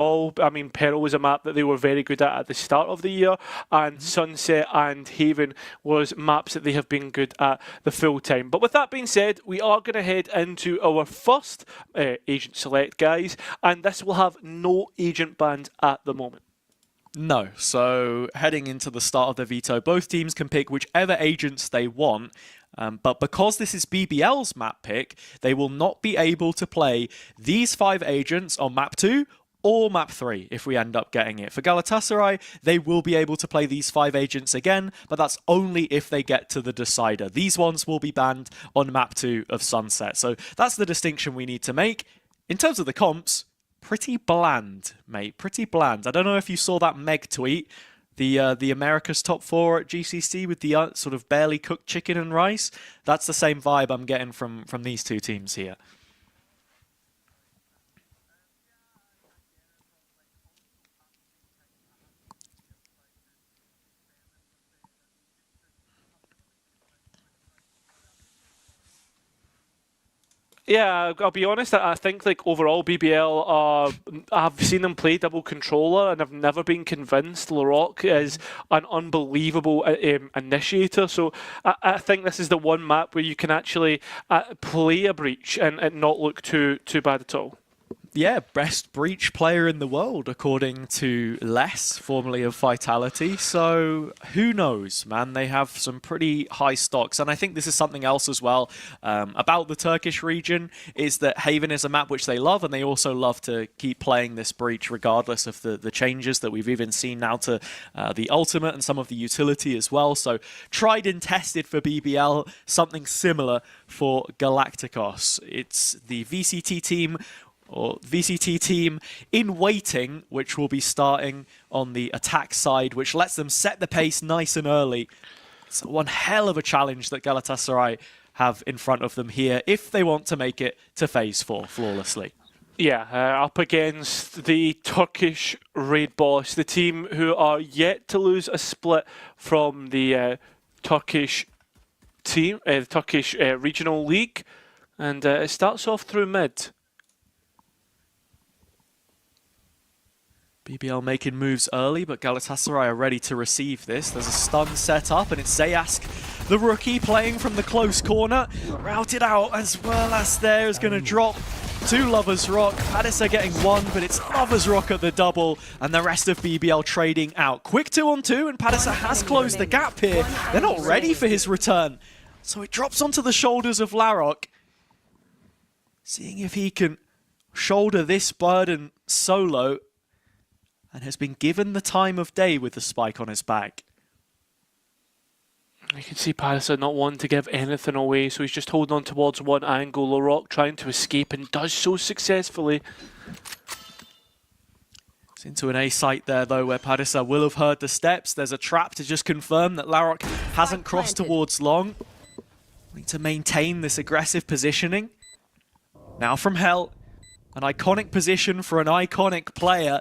all. I mean, Peril was a map that they were very good at the start of the year, and Sunset and Haven was maps that they have been good at the full time. But with that being said, we are going to head into our first agent select, guys, and this will have no agent bans at the moment. No, so heading into the start of the veto, both teams can pick whichever agents they want. But because this is BBL's map pick, they will not be able to play these 5 agents on map 2 or map 3 if we end up getting it. For Galatasaray, they will be able to play these 5 agents again, but that's only if they get to the decider. These ones will be banned on map 2 of Sunset. So that's the distinction we need to make. In terms of the comps, pretty bland, mate. Pretty bland. I don't know if you saw that Meg tweet. The America's top 4 at GCC with the sort of barely cooked chicken and rice. That's the same vibe I'm getting from these two teams here. Yeah, I'll be honest. I think like overall BBL are. I've seen them play double controller, and I've never been convinced Larocque is an unbelievable initiator. So I think this is the one map where you can actually play a breach and not look too bad at all. Yeah, best breach player in the world, according to Les, formerly of Vitality. So who knows, man? They have some pretty high stocks. And I think this is something else as well about the Turkish region, is that Haven is a map which they love, and they also love to keep playing this breach regardless of the changes that we've even seen now to the ultimate and some of the utility as well. So tried and tested for BBL, something similar for Galacticos. It's the VCT team, or VCT team in waiting, which will be starting on the attack side, which lets them set the pace nice and early. It's one hell of a challenge that Galatasaray have in front of them here if they want to make it to Phase 4 flawlessly. Yeah, up against the Turkish raid boss, the team who are yet to lose a split from the Turkish team, the Turkish regional league, and it starts off through mid. BBL making moves early, but Galatasaray are ready to receive this. There's a stun set up, and it's Zayask, the rookie, playing from the close corner. Routed out, as well as there is going to drop to Lover's Rock. Padisa getting 1, but it's Lover's Rock at the double, and the rest of BBL trading out. Quick 2-on-2, and Padisa has closed the gap here. They're not ready for his return. So it drops onto the shoulders of Larocque, seeing if he can shoulder this burden solo, and has been given the time of day with the spike on his back. You can see Padisa not wanting to give anything away, so he's just holding on towards one angle. Larocque trying to escape and does so successfully. It's into an A site there though, where Padisa will have heard the steps. There's a trap to just confirm that Larocque hasn't crossed towards long. Need to maintain this aggressive positioning. Now from Hell, an iconic position for an iconic player.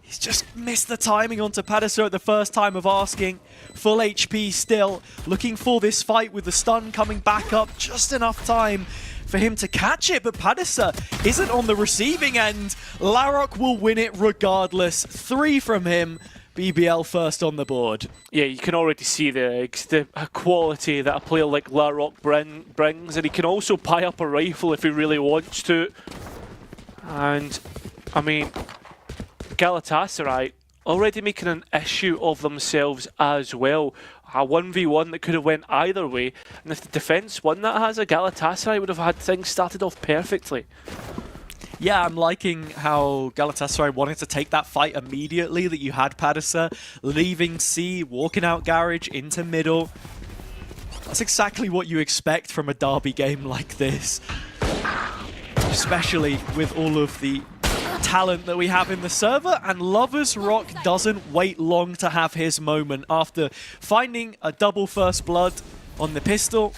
He's just missed the timing onto Padisa at the first time of asking. Full HP still, looking for this fight with the stun coming back up. Just enough time for him to catch it, but Padisa isn't on the receiving end. Larocque will win it regardless. 3 from him. BBL first on the board. Yeah, you can already see the quality that a player like Larocque brings, and he can also pie up a rifle if he really wants to. And, I mean, Galatasaray already making an issue of themselves as well. A 1v1 that could have went either way, and if the defense won that has a Galatasaray would have had things started off perfectly. Yeah, I'm liking how Galatasaray wanted to take that fight immediately, that you had Padisa leaving C, walking out garage into middle. That's exactly what you expect from a derby game like this, especially with all of the talent that we have in the server, and Lover's Rock doesn't wait long to have his moment. After finding a double first blood on the pistol,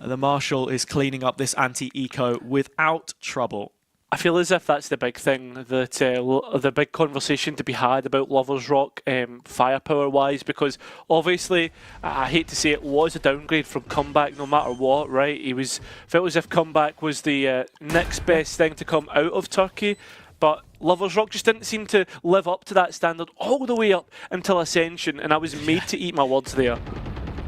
the Marshal is cleaning up this anti-eco without trouble. I feel as if that's the big thing, that the big conversation to be had about Lover's Rock firepower-wise, because obviously, I hate to say it, was a downgrade from Comeback no matter what, right? Felt as if Comeback was the next best thing to come out of Turkey, but Lovers Rock just didn't seem to live up to that standard all the way up until Ascension, and I was made to eat my words there.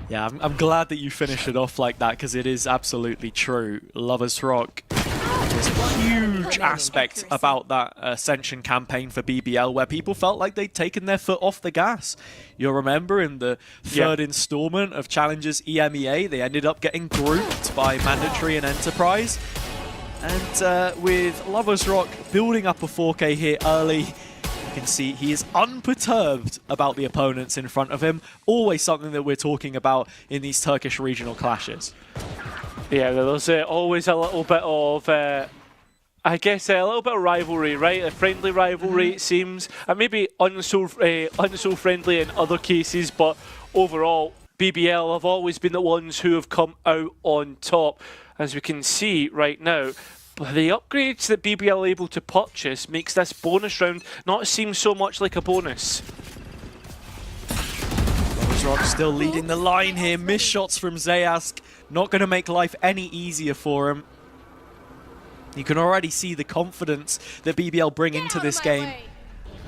Yeah, I'm glad that you finished it off like that, because it is absolutely true. Lovers Rock. There's a huge aspect about that Ascension campaign for BBL where people felt like they'd taken their foot off the gas. You'll remember in the third installment of Challengers EMEA, they ended up getting grouped by Mandatory and Enterprise. And with Lovers Rock building up a 4K here early, you can see he is unperturbed about the opponents in front of him. Always something that we're talking about in these Turkish regional clashes. Yeah, there's always a little bit of, I guess, a little bit of rivalry, right? A friendly rivalry, it seems. And maybe unso friendly in other cases, but overall, BBL have always been the ones who have come out on top. As we can see right now, the upgrades that BBL are able to purchase makes this bonus round not seem so much like a bonus. Rock still leading the line here. Missed shots from Zayask. Not going to make life any easier for him. You can already see the confidence that BBL bring into this game.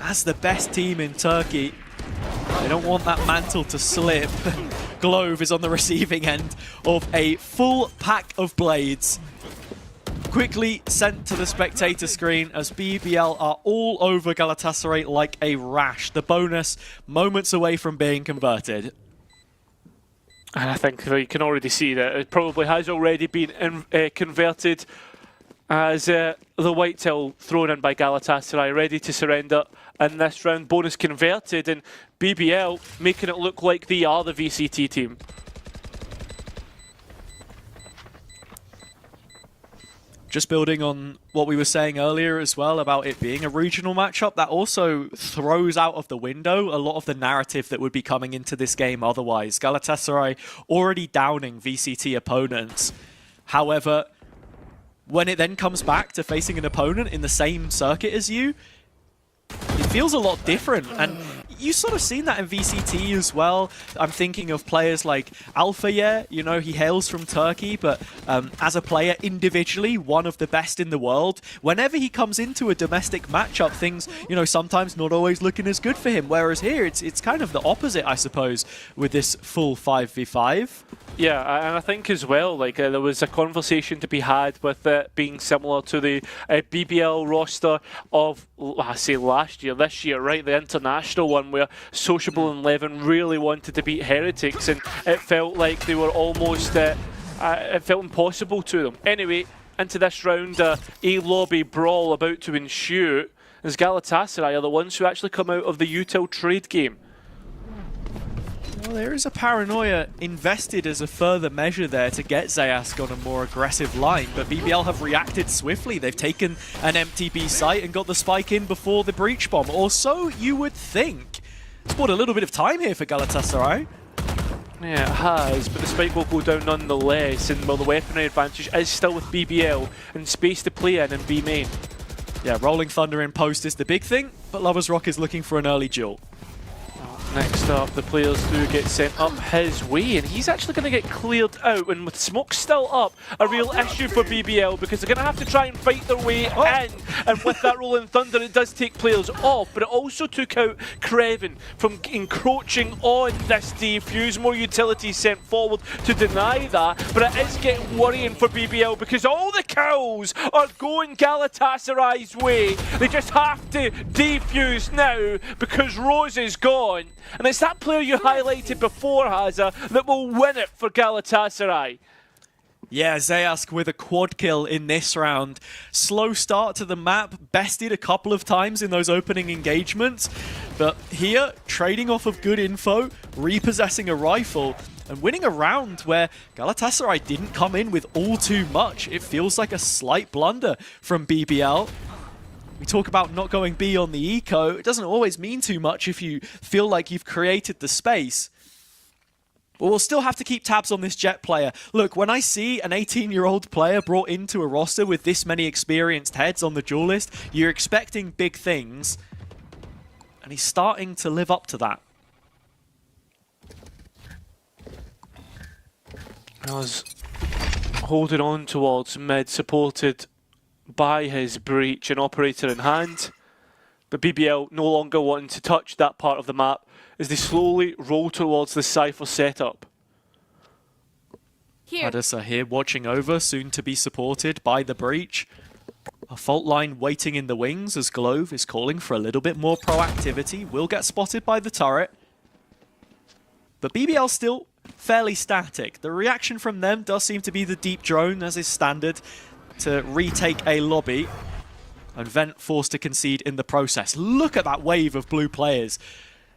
As the best team in Turkey, they don't want that mantle to slip. Glove is on the receiving end of a full pack of blades. Quickly sent to the spectator screen as BBL are all over Galatasaray like a rash. The bonus moments away from being converted. And I think you can already see that it probably has already been converted as the whitetail thrown in by Galatasaray, ready to surrender in this round. Bonus converted, and BBL making it look like they are the VCT team. Just building on what we were saying earlier as well about it being a regional matchup, that also throws out of the window a lot of the narrative that would be coming into this game otherwise. Galatasaray already downing VCT opponents. However, when it then comes back to facing an opponent in the same circuit as you, it feels a lot different. And you sort of seen that in VCT as well. I'm thinking of players like Alphaye, you know, he hails from Turkey, but as a player individually, one of the best in the world. Whenever he comes into a domestic matchup, things, you know, sometimes not always looking as good for him. Whereas here, it's kind of the opposite, I suppose, with this full 5v5. Yeah, and I think as well, like there was a conversation to be had with it being similar to the BBL roster of, I say last year, this year, right? The international one where Sociable and Levin really wanted to beat Heretics, and it felt like they were almost, it felt impossible to them. Anyway, into this round, a lobby brawl about to ensue, as Galatasaray are the ones who actually come out of the util trade game. Well, there is a paranoia invested as a further measure there to get Zayask on a more aggressive line, but BBL have reacted swiftly. They've taken an empty B site and got the spike in before the breach bomb, or so you would think. It's bought a little bit of time here for Galatasaray. Yeah, it has, but the spike will go down nonetheless, and well, the weaponry advantage is still with BBL, and space to play in B main. Yeah, Rolling Thunder in post is the big thing, but Lovers Rock is looking for an early duel. Next up, the players do get sent up his way, and he's actually going to get cleared out. And with smoke still up, a real issue for BBL, because they're going to have to try and fight their way in. And with that Rolling Thunder, it does take players off, but it also took out Kreven from encroaching on this defuse. More utilities sent forward to deny that, but it is getting worrying for BBL, because all the kills are going Galatasaray's way. They just have to defuse now, because Rose is gone. And it's that player you highlighted before, Haza, that will win it for Galatasaray. Yeah, Zayask with a quad kill in this round. Slow start to the map, bested a couple of times in those opening engagements. But here, trading off of good info, repossessing a rifle, and winning a round where Galatasaray didn't come in with all too much. It feels like a slight blunder from BBL. We talk about not going B on the eco. It doesn't always mean too much if you feel like you've created the space. But we'll still have to keep tabs on this Jet player. Look, when I see an 18-year-old player brought into a roster with this many experienced heads on the duel list, you're expecting big things. And he's starting to live up to that. I was holding on towards mid, supported by his breach and operator in hand. But BBL no longer wanting to touch that part of the map as they slowly roll towards the Cypher setup. Padasa here watching over, soon to be supported by the breach. A fault line waiting in the wings as Glove is calling for a little bit more proactivity. Will get spotted by the turret. But BBL still fairly static. The reaction from them does seem to be the deep drone, as is standard, to retake a lobby. And Vent forced to concede in the process. Look at that wave of blue players.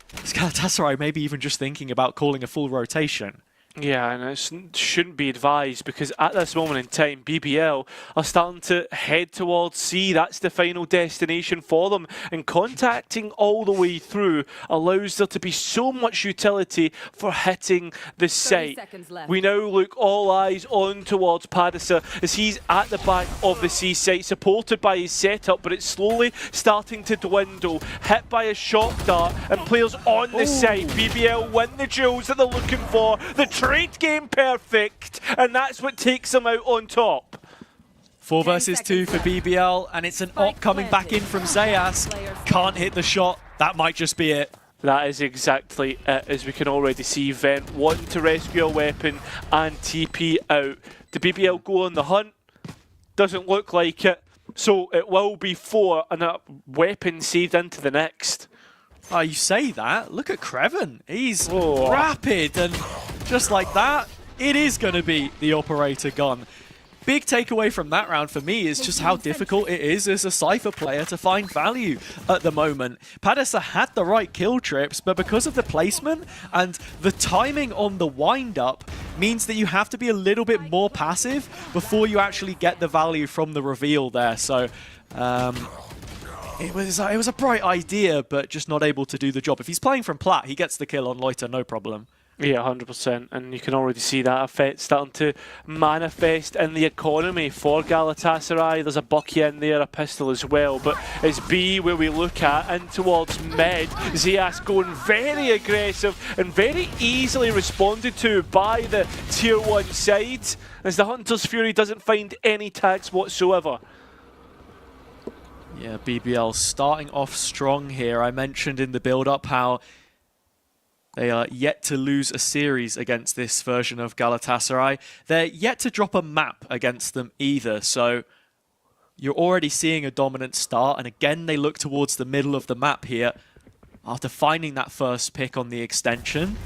GALATASARAY maybe even just thinking about calling a full rotation. Yeah, and it shouldn't be advised because at this moment in time, BBL are starting to head towards C. That's the final destination for them. And contacting all the way through allows there to be so much utility for hitting the site. We now look all eyes on towards Padasa as he's at the back of the C site, supported by his setup, but it's slowly starting to dwindle. Hit by a shock dart and players on the site. BBL win the jewels that they're looking for. The trade game perfect, and that's what takes them out on top. 4 versus 2 for BBL, and it's an op coming back in from Zayas. Can't hit the shot. That might just be it. That is exactly it, as we can already see Vent wanting to rescue a weapon and TP out. The BBL go on the hunt? Doesn't look like it. So it will be 4 and a weapon saved into the next. Oh, you say that? Look at Creven. He's rapid, and just like that, it is going to be the operator gun. Big takeaway from that round for me is just how difficult it is as a Cypher player to find value at the moment. Padasa had the right kill trips, but because of the placement and the timing on the wind-up means that you have to be a little bit more passive before you actually get the value from the reveal there. So, it was a bright idea, but just not able to do the job. If he's playing from plat, he gets the kill on Loiter, no problem. Yeah, 100%, and you can already see that effect starting to manifest in the economy for Galatasaray. There's a Bucky in there, a pistol as well, but it's B where we look at, in towards mid. Zayas going very aggressive and very easily responded to by the tier 1 side, as the Hunter's Fury doesn't find any tags whatsoever. Yeah, BBL starting off strong here. I mentioned in the build-up how they are yet to lose a series against this version of Galatasaray. They're yet to drop a map against them either, so you're already seeing a dominant start, and again they look towards the middle of the map here after finding that first pick on the extension.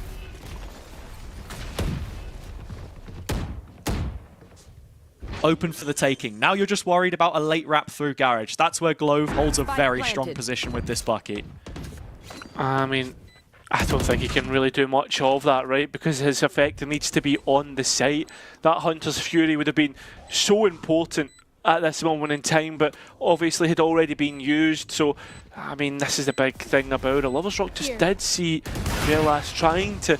Open for the taking. Now you're just worried about a late wrap through Garage. That's where Glove holds a very strong position with this bucket. I mean, I don't think he can really do much of that, right? Because his effect needs to be on the site. That Hunter's Fury would have been so important at this moment in time, but obviously had already been used. So, I mean, this is the big thing about it. Lovers Rock just did see Velas trying to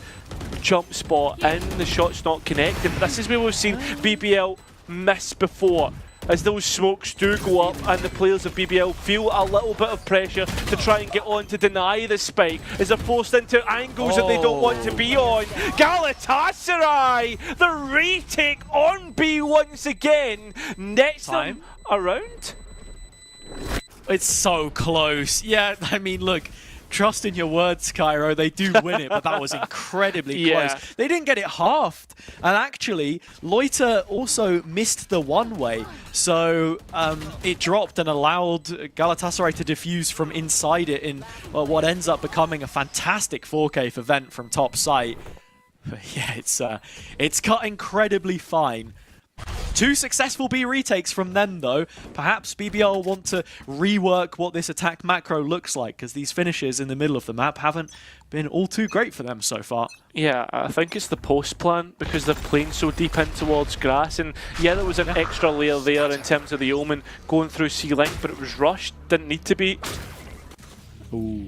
jump spot in. The shot's not connected. But this is where we've seen BBL miss before, as those smokes do go up and the players of BBL feel a little bit of pressure to try and get on to deny the spike as they're forced into angles that they don't want to be on. Galatasaray, the retake on B once again, nets them around. It's so close. Yeah, I mean, look, trust in your words, Cairo. They do win it, but that was incredibly close. They didn't get it halved. And actually, Loiter also missed the one-way. So it dropped and allowed Galatasaray to defuse from inside it in what ends up becoming a fantastic 4K for Vent from top site. But yeah, it's cut incredibly fine. 2 successful B retakes from them, though. Perhaps BBL want to rework what this attack macro looks like, because these finishes in the middle of the map haven't been all too great for them so far. Yeah, I think it's the post plan, because they're playing so deep in towards grass, and yeah, there was an extra layer there in terms of the Omen going through C-Link, but it was rushed, didn't need to be. Ooh.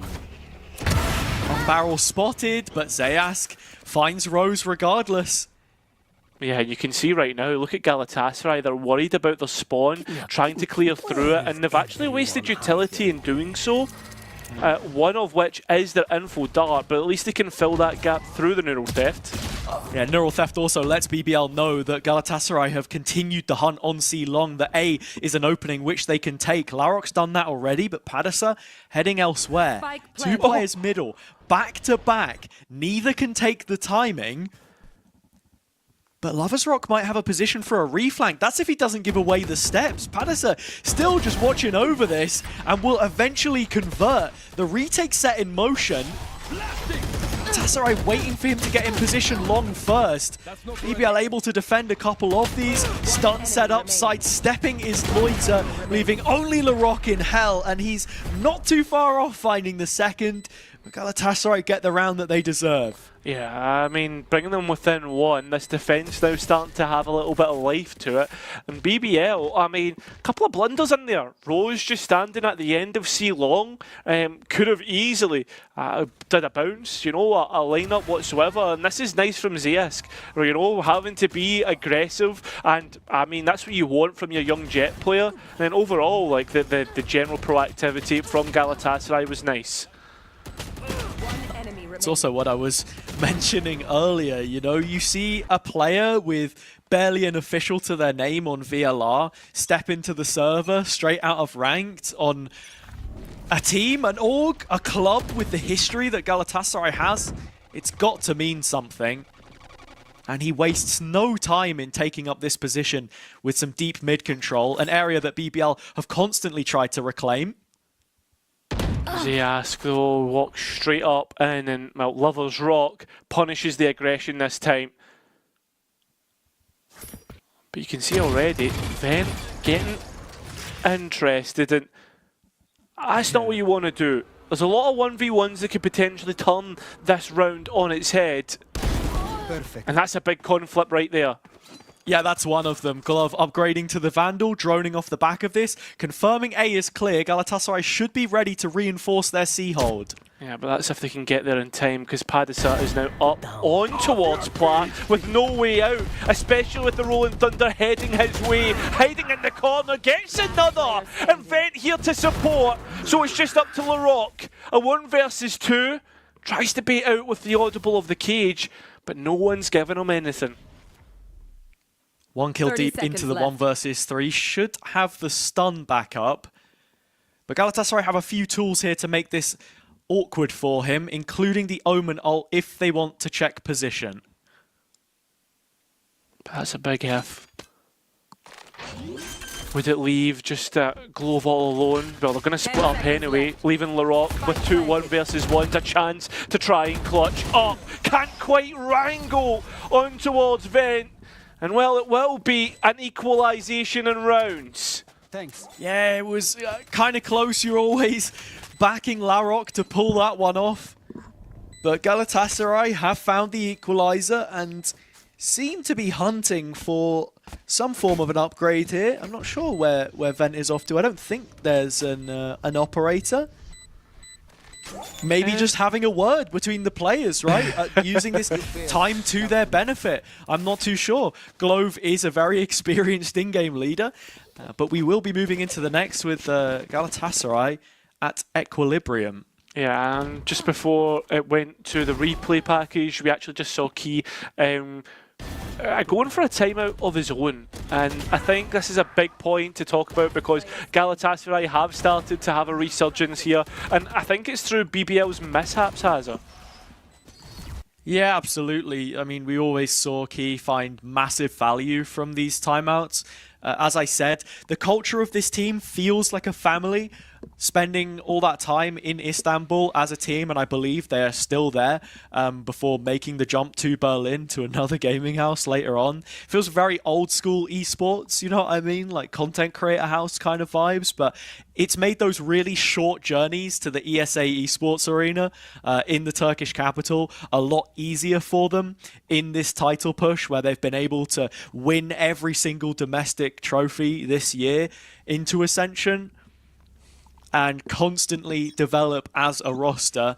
One barrel spotted, but Zayask finds Rose regardless. Yeah, you can see right now, look at Galatasaray, they're worried about their spawn, trying to clear through it, and they've actually wasted utility in doing so. One of which is their info dart, but at least they can fill that gap through the neural theft. Yeah, Neural Theft also lets BBL know that Galatasaray have continued the hunt on C long, that A is an opening which they can take. Larok's done that already, but Padasa heading elsewhere. Two players middle, back to back. Neither can take the timing. But Lovers Rock might have a position for a reflank. That's if he doesn't give away the steps. Padasa still just watching over this and will eventually convert. The retake set in motion. Galatasaray waiting for him to get in position long first. BBL able to defend a couple of these. Stun setup, sidestepping is Loiter, leaving only Larok in hell, and he's not too far off finding the second. But Galatasaray get the round that they deserve. Yeah, I mean, bringing them within one, this defence now starting to have a little bit of life to it. And BBL, I mean, a couple of blunders in there. Rose just standing at the end of C long, could have easily did a bounce, you know, a lineup whatsoever. And this is nice from Zeask, where, you know, having to be aggressive. And, I mean, that's what you want from your young Jet player. And then overall, like, the general proactivity from Galatasaray was nice. It's also what I was mentioning earlier, you know, you see a player with barely an official to their name on VLR step into the server straight out of ranked on a team, an org, a club with the history that Galatasaray has. It's got to mean something. And he wastes no time in taking up this position with some deep mid control, an area that BBL have constantly tried to reclaim. Zeask though walks straight up and then, well, Lovers Rock punishes the aggression this time. But you can see already, Ven getting interested, and that's not what you want to do. There's a lot of 1v1s that could potentially turn this round on its head. Perfect. And that's a big conflict right there. Yeah, that's one of them. Glove upgrading to the Vandal, droning off the back of this, confirming A is clear. Galatasaray should be ready to reinforce their C hold. Yeah, but that's if they can get there in time, because Padasa is now up on towards Plat with no way out, especially with the Rolling Thunder heading his way, hiding in the corner, gets another, and Vent here to support, so it's just up to Larok. A 1 versus 2, tries to bait out with the audible of the cage, but no one's giving him anything. One kill deep into the 1 versus 3, should have the stun back up. But Galatasaray have a few tools here to make this awkward for him, including the Omen ult if they want to check position. That's a big if. Would it leave just Glove all alone? Well, they're going to split up anyway, leaving Larok with 2 1 versus 1's a chance to try and clutch up. Can't quite wrangle on towards Vent. And well, it will be an equalisation in rounds. Thanks. Yeah, it was kind of close. You're always backing Larok to pull that one off. But Galatasaray have found the equaliser and seem to be hunting for some form of an upgrade here. I'm not sure where Vent is off to. I don't think there's an operator. Maybe just having a word between the players, right? Using this time to their benefit. I'm not too sure. Glove is a very experienced in-game leader, but we will be moving into the next with Galatasaray at Equilibrium. Yeah, and just before it went to the replay package, we actually just saw Key going for a timeout of his own, and I think this is a big point to talk about because Galatasaray have started to have a resurgence here, and I think it's through BBL's mishaps, Hazard. Yeah, absolutely. I mean, we always saw Key find massive value from these timeouts. As I said, the culture of this team feels like a family, spending all that time in Istanbul as a team, and I believe they are still there before making the jump to Berlin to another gaming house later on. Feels very old school esports, you know what I mean? Like content creator house kind of vibes, but it's made those really short journeys to the ESA esports arena in the Turkish capital a lot easier for them in this title push where they've been able to win every single domestic trophy this year into Ascension and constantly develop as a roster.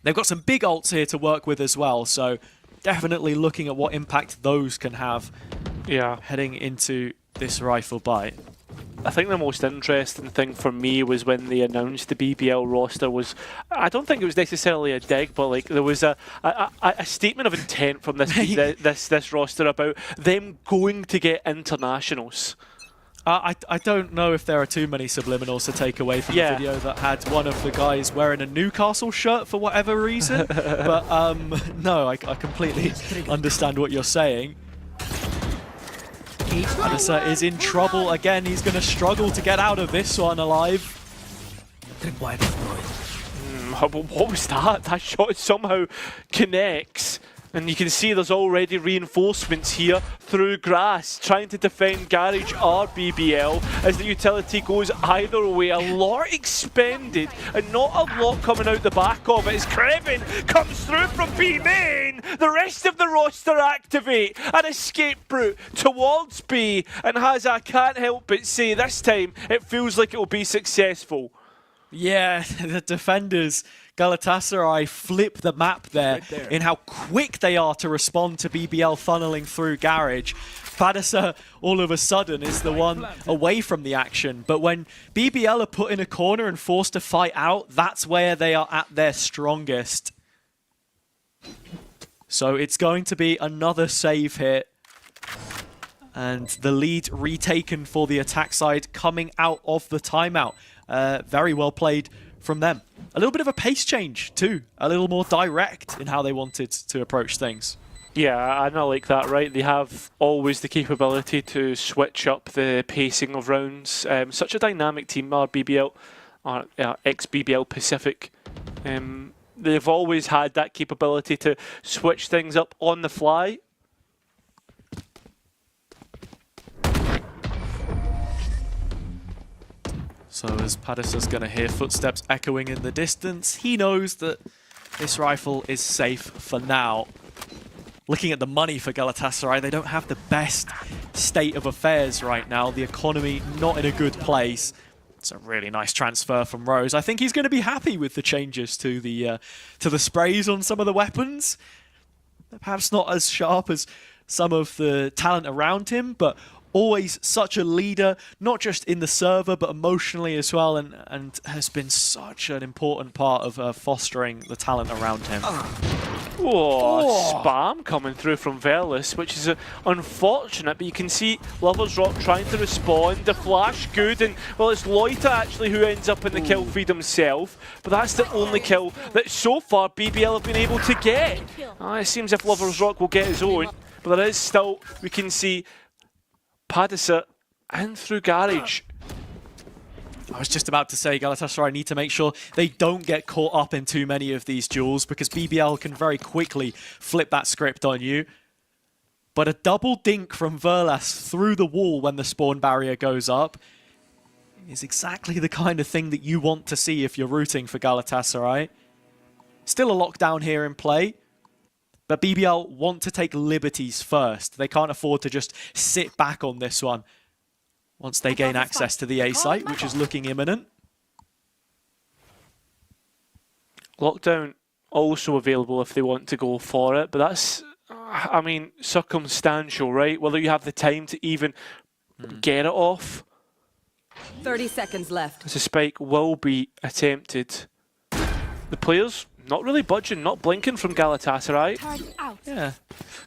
They've got some big ults here to work with as well, so definitely looking at what impact those can have heading into this rifle bite. I think the most interesting thing for me was when they announced the BBL roster was, I don't think it was necessarily a dig, but like there was a statement of intent from this roster about them going to get internationals. I don't know if there are too many subliminals to take away from the video that had one of the guys wearing a Newcastle shirt for whatever reason. But no, I completely understand what you're saying. BBL is in trouble again. He's going to struggle to get out of this one alive. What was that? That shot somehow connects. And you can see there's already reinforcements here through grass, trying to defend Garage or BBL as the utility goes either way. A lot expended and not a lot coming out the back of it as Krevin comes through from B main. The rest of the roster activate. An escape route towards B, and has, I can't help but say, this time it feels like it will be successful. Yeah, the defenders, Galatasaray, flip the map there in how quick they are to respond to BBL funneling through Garage. Padisa, all of a sudden, is the one away from the action. But when BBL are put in a corner and forced to fight out, that's where they are at their strongest. So it's going to be another save hit. And the lead retaken for the attack side coming out of the timeout. Very well played from them. A little bit of a pace change too. A little more direct in how they wanted to approach things. Yeah, and I like that, right? They have always the capability to switch up the pacing of rounds. Such a dynamic team are BBL, ex-BBL Pacific. They've always had that capability to switch things up on the fly. So as Padisa's going to hear footsteps echoing in the distance, he knows that this rifle is safe for now. Looking at the money for Galatasaray, they don't have the best state of affairs right now. The economy not in a good place. It's a really nice transfer from Rose. I think he's going to be happy with the changes to the sprays on some of the weapons. They're perhaps not as sharp as some of the talent around him, but always such a leader, not just in the server, but emotionally as well, and has been such an important part of fostering the talent around him. Spam coming through from Velis, which is unfortunate, but you can see Lovers Rock trying to respond. The flash good, and well, it's Loita actually who ends up in the kill feed himself, but that's the only kill that so far BBL have been able to get. It seems if Lovers Rock will get his own, but there is still, we can see Padisa and through Garage. I was just about to say Galatasaray need to make sure they don't get caught up in too many of these duels, because BBL can very quickly flip that script on you. But a double dink from Verlas through the wall when the spawn barrier goes up is exactly the kind of thing that you want to see if you're rooting for Galatasaray. Still a lockdown here in play. But BBL want to take liberties first. They can't afford to just sit back on this one once they gain access to the A site, which is looking imminent. Lockdown also available if they want to go for it, but that's, I mean, circumstantial, right? Whether you have the time to even get it off. 30 seconds left. As a spike will be attempted. The players not really budging, not blinking from Galatasaray. Yeah.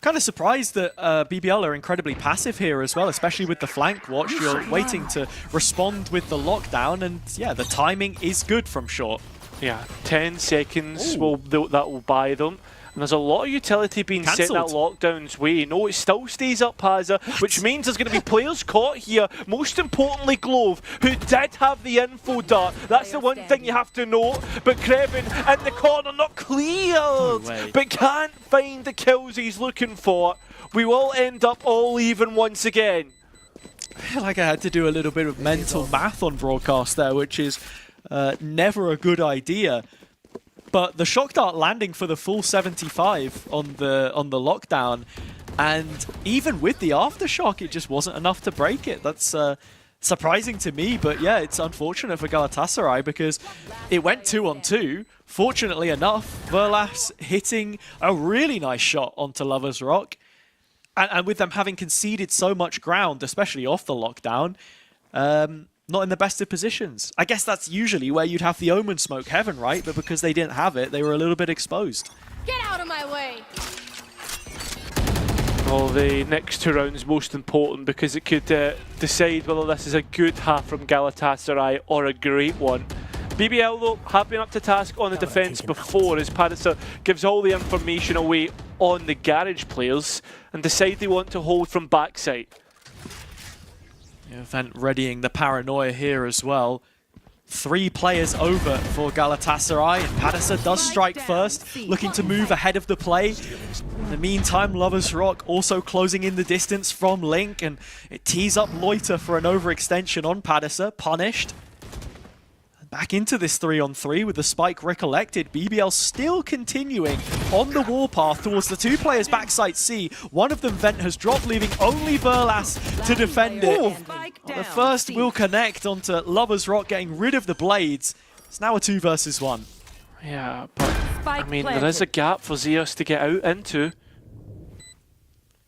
Kind of surprised that BBL are incredibly passive here as well, especially with the flank watch. You're waiting to respond with the lockdown, and yeah, the timing is good from short. Yeah, 10 seconds that will buy them. And there's a lot of utility being sent that lockdown's way. No, it still stays up, Haza, which means there's going to be players caught here. Most importantly, Glove, who did have the info dart. That's the one thing you have to note. But Krevin in the corner, not cleared, but can't find the kills he's looking for. We will end up all even once again. I feel like I had to do a little bit of mental math on broadcast there, which is never a good idea. But the shock dart landing for the full 75 on the lockdown, and even with the aftershock, it just wasn't enough to break it. That's surprising to me, but yeah, it's unfortunate for Galatasaray because it went 2-on-2. Fortunately enough, Verlas hitting a really nice shot onto Lovers Rock, and with them having conceded so much ground, especially off the lockdown, not in the best of positions. I guess that's usually where you'd have the Omen smoke heaven, right? But because they didn't have it, they were a little bit exposed. Get out of my way! Well, the next 2 rounds most important because it could decide whether this is a good half from Galatasaray or a great one. BBL though have been up to task on the defence before as Padisa gives all the information away on the garage players and decide they want to hold from backside. Yeah, Vent readying the paranoia here as well. 3 players over for Galatasaray, and Padisa does strike first, looking to move ahead of the play. In the meantime, Lovers Rock also closing in the distance from Link, and it tees up Loiter for an overextension on Padisa, punished. Back into this 3-on-3 with the spike recollected. BBL still continuing on the warpath towards the 2 players backside C. One of them, Vent, has dropped, leaving only Verlas to defend it. The first will connect onto Lovers Rock, getting rid of the blades. It's now a 2 versus 1. Yeah, but I mean, there is a gap for Zeus to get out into.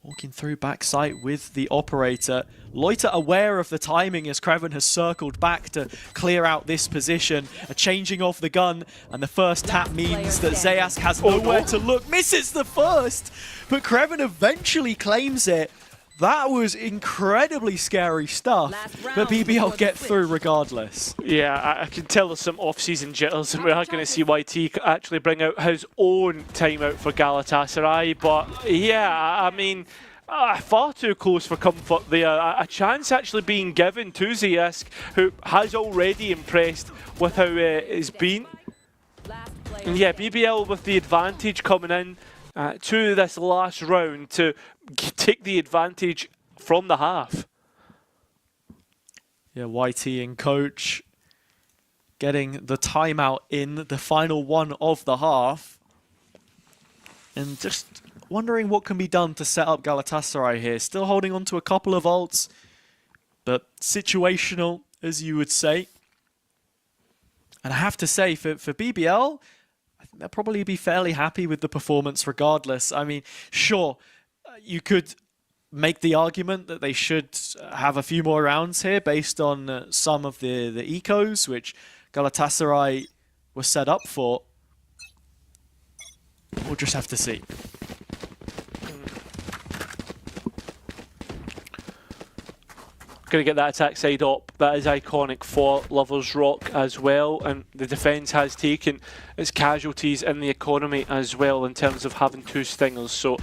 Walking through backside with the operator. Loiter aware of the timing as Kreven has circled back to clear out this position. A changing of the gun, and the first tap means that Zeask has nowhere to look. Misses the first, but Kreven eventually claims it. That was incredibly scary stuff, but BBL get through regardless. Yeah, I can tell there's some off-season jitters, and we are going to see YT actually bring out his own timeout for Galatasaray. But yeah, I mean, far too close for comfort there. A chance actually being given to Zeask, who has already impressed with how it's been. And yeah, BBL with the advantage coming in to this last round to take the advantage from the half. Yeah, YT and coach getting the timeout in the final one of the half. And just wondering what can be done to set up Galatasaray here. Still holding on to a couple of ults, but situational, as you would say. And I have to say, for BBL, I think they'll probably be fairly happy with the performance regardless. I mean, sure, you could make the argument that they should have a few more rounds here based on some of the ecos, which Galatasaray was set up for. We'll just have to see. Going to get that attack side up. That is iconic for Lovers Rock as well, and the defence has taken its casualties in the economy as well in terms of having 2 stingers. So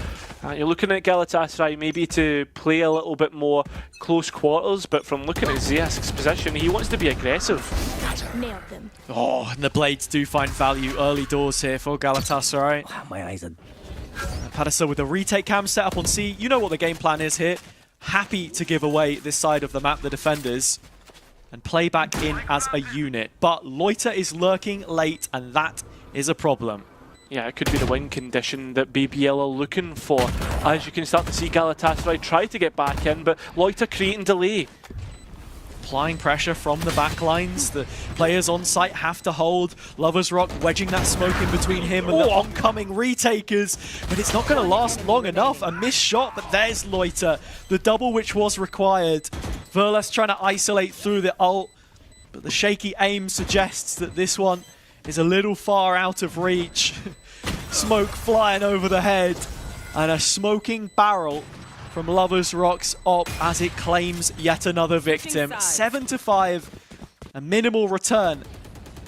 you're looking at Galatasaray maybe to play a little bit more close quarters, but from looking at Zeask's position, he wants to be aggressive. Nailed them. Oh, and the blades do find value early doors here for Galatasaray. My eyes are... Padisa with a retake cam set up on C. You know what the game plan is here. Happy to give away this side of the map, the defenders, and play back in as a unit. But Loiter is lurking late, and that is a problem. Yeah, it could be the win condition that BBL are looking for. As you can start to see Galatasaray try to get back in, but Loiter creating delay. Applying pressure from the back lines. The players on site have to hold. Lovers Rock wedging that smoke in between him and the oncoming retakers. But it's not going to last long enough. A missed shot, but there's Loiter. The double which was required. Verlas trying to isolate through the ult. But the shaky aim suggests that this one is a little far out of reach. Smoke flying over the head. And a smoking barrel from Lovers Rock's op as it claims yet another victim. 7-5, a minimal return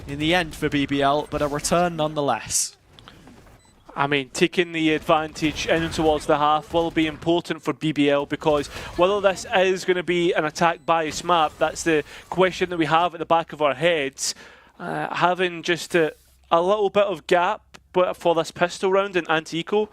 in the end for BBL, but a return nonetheless. I mean, taking the advantage in towards the half will be important for BBL, because whether this is going to be an attack bias map, that's the question that we have at the back of our heads. Having just a little bit of gap for this pistol round and anti-eco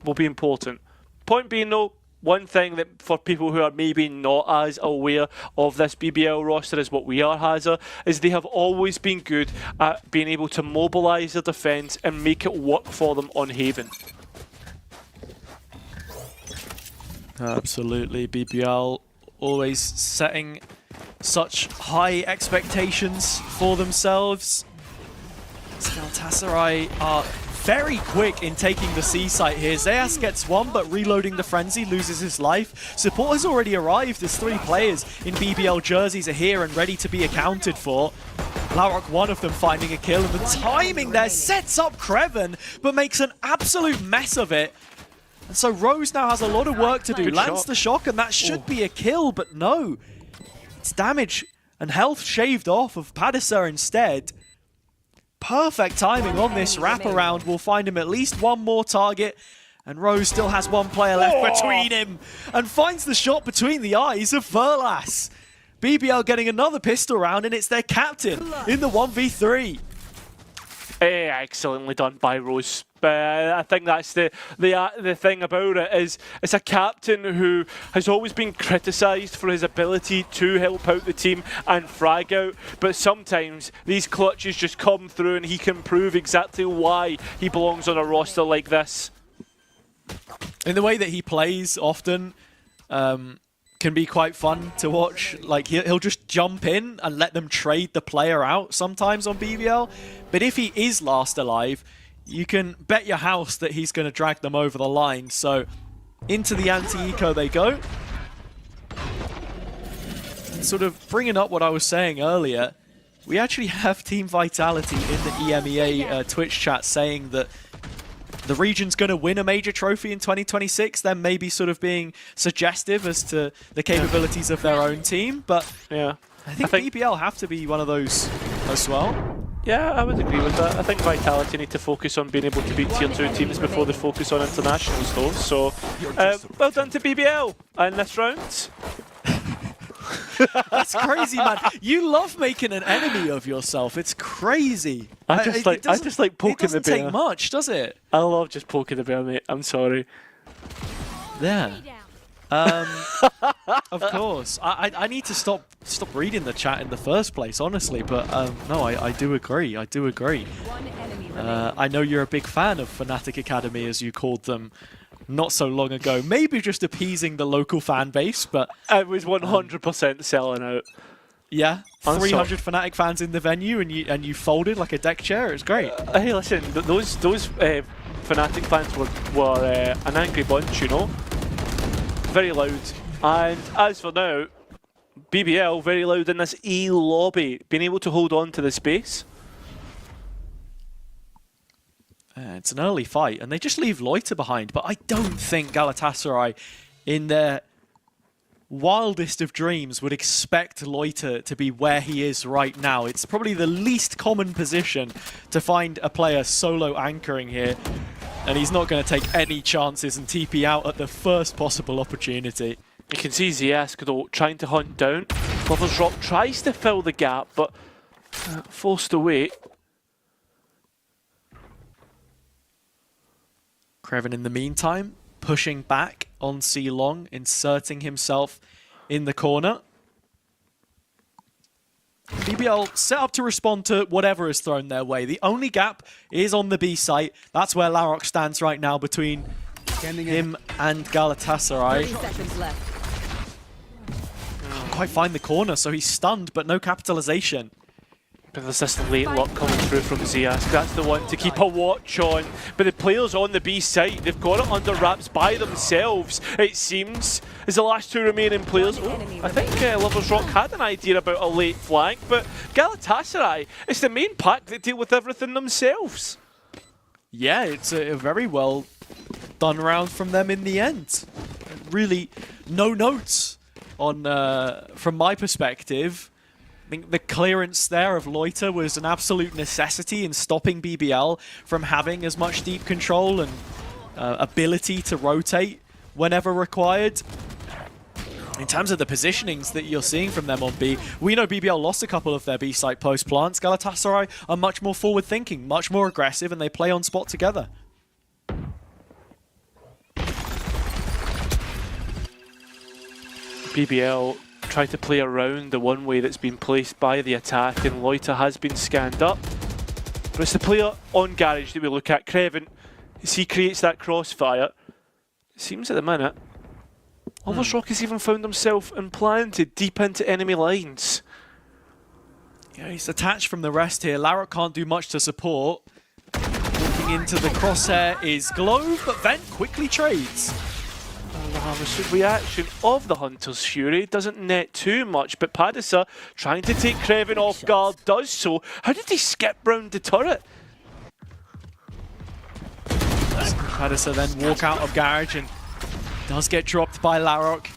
will be important. Point being though, one thing that for people who are maybe not as aware of this BBL roster as what we are, Hazza, is they have always been good at being able to mobilise their defence and make it work for them on Haven. Absolutely, BBL always setting such high expectations for themselves. Galatasaray are very quick in taking the C site here. Zayas gets one, but reloading the frenzy loses his life. Support has already arrived as 3 players in BBL jerseys are here and ready to be accounted for. Larok, one of them, finding a kill, and the timing there sets up Kreven, but makes an absolute mess of it. And so Rose now has a lot of work to do. Lands the shock, and that should be a kill, but no. It's damage and health shaved off of Padisar instead. Perfect timing on this wraparound will find him at least one more target, and Rose still has one player left between him and finds the shot between the eyes of Verlas. BBL getting another pistol round, and it's their captain in the 1v3. Excellently done by Rose. I think that's the thing about it is it's a captain who has always been criticised for his ability to help out the team and frag out, but sometimes these clutches just come through and he can prove exactly why he belongs on a roster like this. In the way that he plays often can be quite fun to watch. Like he'll just jump in and let them trade the player out sometimes on BBL, but if he is last alive, you can bet your house that he's going to drag them over the line. So into the anti-eco they go. And sort of bringing up what I was saying earlier, we actually have Team Vitality in the EMEA Twitch chat saying that the region's going to win a major trophy in 2026. They're maybe sort of being suggestive as to the capabilities of their own team, but yeah, I think BBL have to be one of those as well. Yeah, I would agree with that. I think Vitality need to focus on being able to beat tier 2 teams before they focus on internationals though. So, well done to BBL in this round. That's crazy, man. You love making an enemy of yourself. It's crazy. I just like poking the bear. It doesn't take much, does it? I love just poking the bear, mate. I'm sorry. Yeah. Of course. I need to stop reading the chat in the first place, honestly. But no, I do agree. I do agree. I know you're a big fan of Fnatic Academy, as you called them not so long ago. Maybe just appeasing the local fan base, but it was 100% selling out. Yeah, 300 Fnatic fans in the venue, and you folded like a deck chair. It was great. Hey, listen, those Fnatic fans were an angry bunch, you know. Very loud. And as for now, BBL very loud in this E lobby, being able to hold on to the space. It's an early fight, and they just leave Loiter behind, but I don't think Galatasaray, in their wildest of dreams, would expect Loiter to be where he is right now. It's probably the least common position to find a player solo anchoring here, and he's not going to take any chances and TP out at the first possible opportunity. You can see Ziask though trying to hunt down. Lover's Rock tries to fill the gap, but forced to wait. Kreven, in the meantime, pushing back on C Long, inserting himself in the corner. BBL set up to respond to whatever is thrown their way. The only gap is on the B site. That's where Larok stands right now between him and Galatasaray. 30 seconds left. Can't quite find the corner, so he's stunned, but no capitalization. But there's this late lock coming through from Ziask. That's the one to keep a watch on. But the players on the B site, they've got it under wraps by themselves, it seems, as the last 2 remaining players. Oh, I think Lover's Rock had an idea about a late flank, but Galatasaray, it's the main pack that deal with everything themselves. Yeah, it's a very well done round from them in the end. Really, no notes on from my perspective. I think the clearance there of Loiter was an absolute necessity in stopping BBL from having as much deep control and ability to rotate whenever required. In terms of the positionings that you're seeing from them on B, we know BBL lost a couple of their B site post plants. Galatasaray are much more forward thinking, much more aggressive, and they play on spot together. BBL try to play around the one way that's been placed by the attack, and Loiter has been scanned up. But it's the player on Garage that we look at, Kreven, as he creates that crossfire. It seems at the minute, Lover's Rock has even found himself implanted deep into enemy lines. Yeah, he's attached from the rest here. Larok can't do much to support. Walking Getting into the crosshair is Glove, but Vent quickly trades. The reaction of the Hunter's Fury doesn't net too much, but Padisa, trying to take Kreven off guard, does so. How did he skip round the turret? Padisa then walk out of Garage and does get dropped by Larok.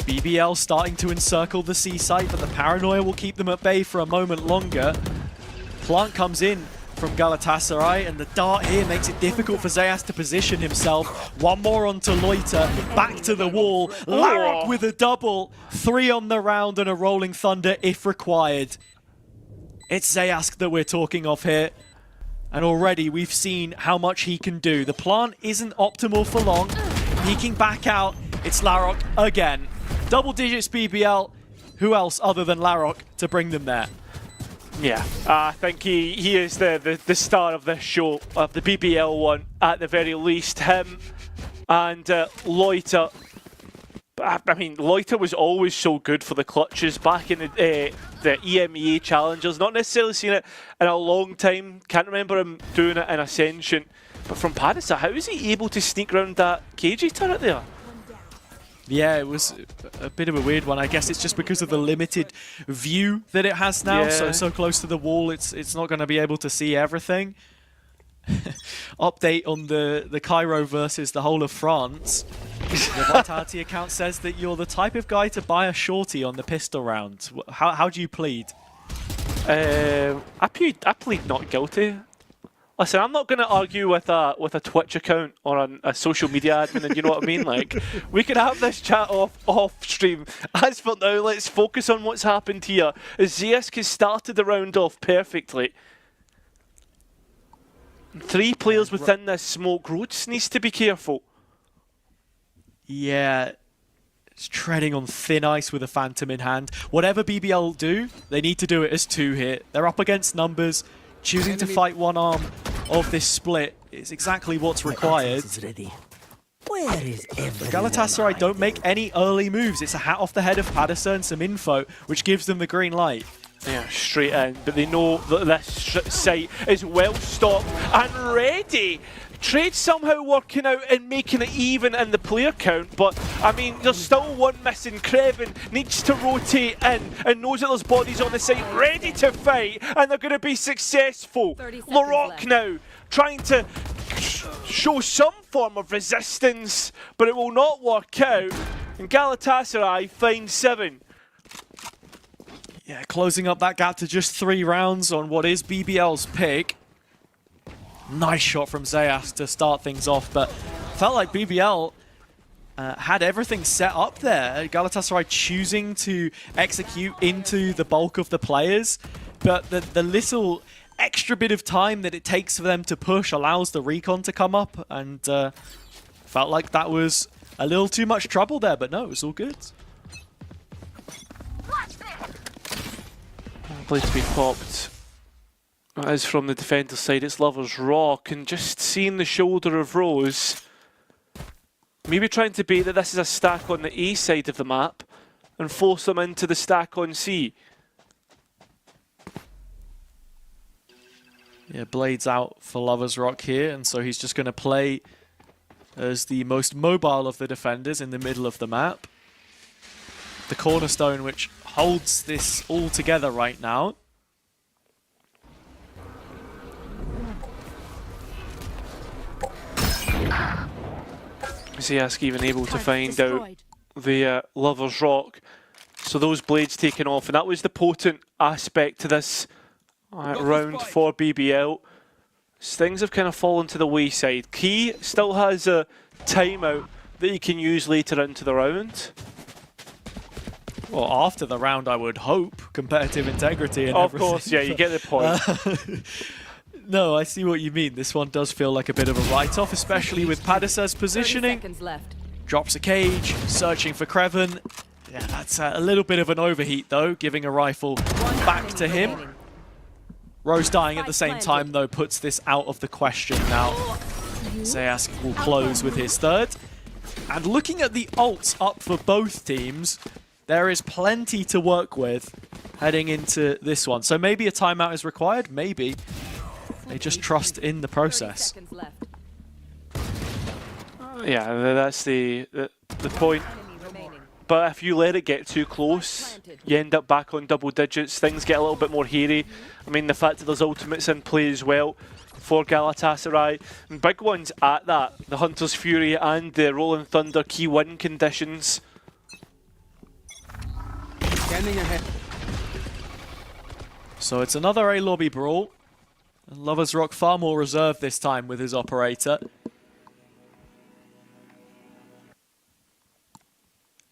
BBL starting to encircle the C site, but the paranoia will keep them at bay for a moment longer. Plant comes in from Galatasaray, and the dart here makes it difficult for Zayas to position himself. One more onto Loiter, back to the wall. Larok with a double, 3 on the round and a rolling thunder if required. It's Zayask that we're talking of here, and already we've seen how much he can do. The plant isn't optimal for long. Peeking back out, it's Larok again. Double digits BBL. Who else other than Larok to bring them there? Yeah, I think he is the star of this show, of the BBL one, at the very least. Him and Loiter. I mean, Loiter was always so good for the clutches back in the EMEA Challengers. Not necessarily seen it in a long time. Can't remember him doing it in Ascension. But from Padisa, how is he able to sneak around that KG turret there? Yeah, it was a bit of a weird one. I guess it's just because of the limited view that it has now. Yeah. So close to the wall, it's not going to be able to see everything. Update on the Cairo versus the whole of France. The Vitality account says that you're the type of guy to buy a shorty on the pistol round. How do you plead? I plead not guilty. Listen, I'm not going to argue with a Twitch account or a social media admin, and you know what I mean. Like, we can have this chat off stream. As for now, let's focus on what's happened here. As Zayas has started the round off perfectly. 3 players within this smoke. Rhodes needs to be careful. Yeah, it's treading on thin ice with a Phantom in hand. Whatever BBL do, they need to do it as 2 here. They're up against numbers. Choosing to fight one arm of this split is exactly what's required. Galatasaray don't make any early moves. It's a hat off the head of Padisa and some info, which gives them the green light. Yeah, straight in, but they know that this site is well stocked and ready. Trade somehow working out and making it even in the player count, but I mean, there's still one missing. Kreven needs to rotate in and knows that there's bodies on the site ready to fight, and they're going to be successful. Larok now trying to show some form of resistance, but it will not work out, and Galatasaray finds 7. Yeah, closing up that gap to just 3 rounds on what is BBL's pick. Nice shot from Zayas to start things off, but felt like BBL had everything set up there. Galatasaray choosing to execute into the bulk of the players, but the little extra bit of time that it takes for them to push allows the recon to come up, and felt like that was a little too much trouble there, but no, it was all good. Place to be popped. As from the defender's side, it's Lover's Rock, and just seeing the shoulder of Rose, maybe trying to bait that this is a stack on the A side of the map and force them into the stack on C. Yeah, Blade's out for Lover's Rock here, and so he's just going to play as the most mobile of the defenders in the middle of the map. The cornerstone which holds this all together right now. Zayas even able to find out the Lover's Rock. So those blades taken off, and that was the potent aspect to this round for BBL. Things have kind of fallen to the wayside. Key still has a timeout that he can use later into the round. Well, after the round, I would hope. Competitive integrity and Of everything. course, yeah, you get the point. No, I see what you mean. This one does feel like a bit of a write-off, especially with Padisa's positioning. 30 seconds left. Drops a cage, searching for Kreven. Yeah, that's a little bit of an overheat, though, giving a rifle back to him. Rose dying at the same time, though, puts this out of the question now. Zayas will close with his 3rd. And looking at the ults up for both teams, there is plenty to work with heading into this one. So maybe a timeout is required, maybe. They just trust in the 30 process. seconds left. Yeah, that's the point. Enemy remaining. But if you let it get too close, you end up back on double digits. Things get a little bit more hairy. I mean, the fact that there's ultimates in play as well for Galatasaray. And big ones at that. The Hunter's Fury and the Rolling Thunder key win conditions. Standing ahead. So it's another A lobby brawl. And Lovers Rock far more reserved this time with his operator.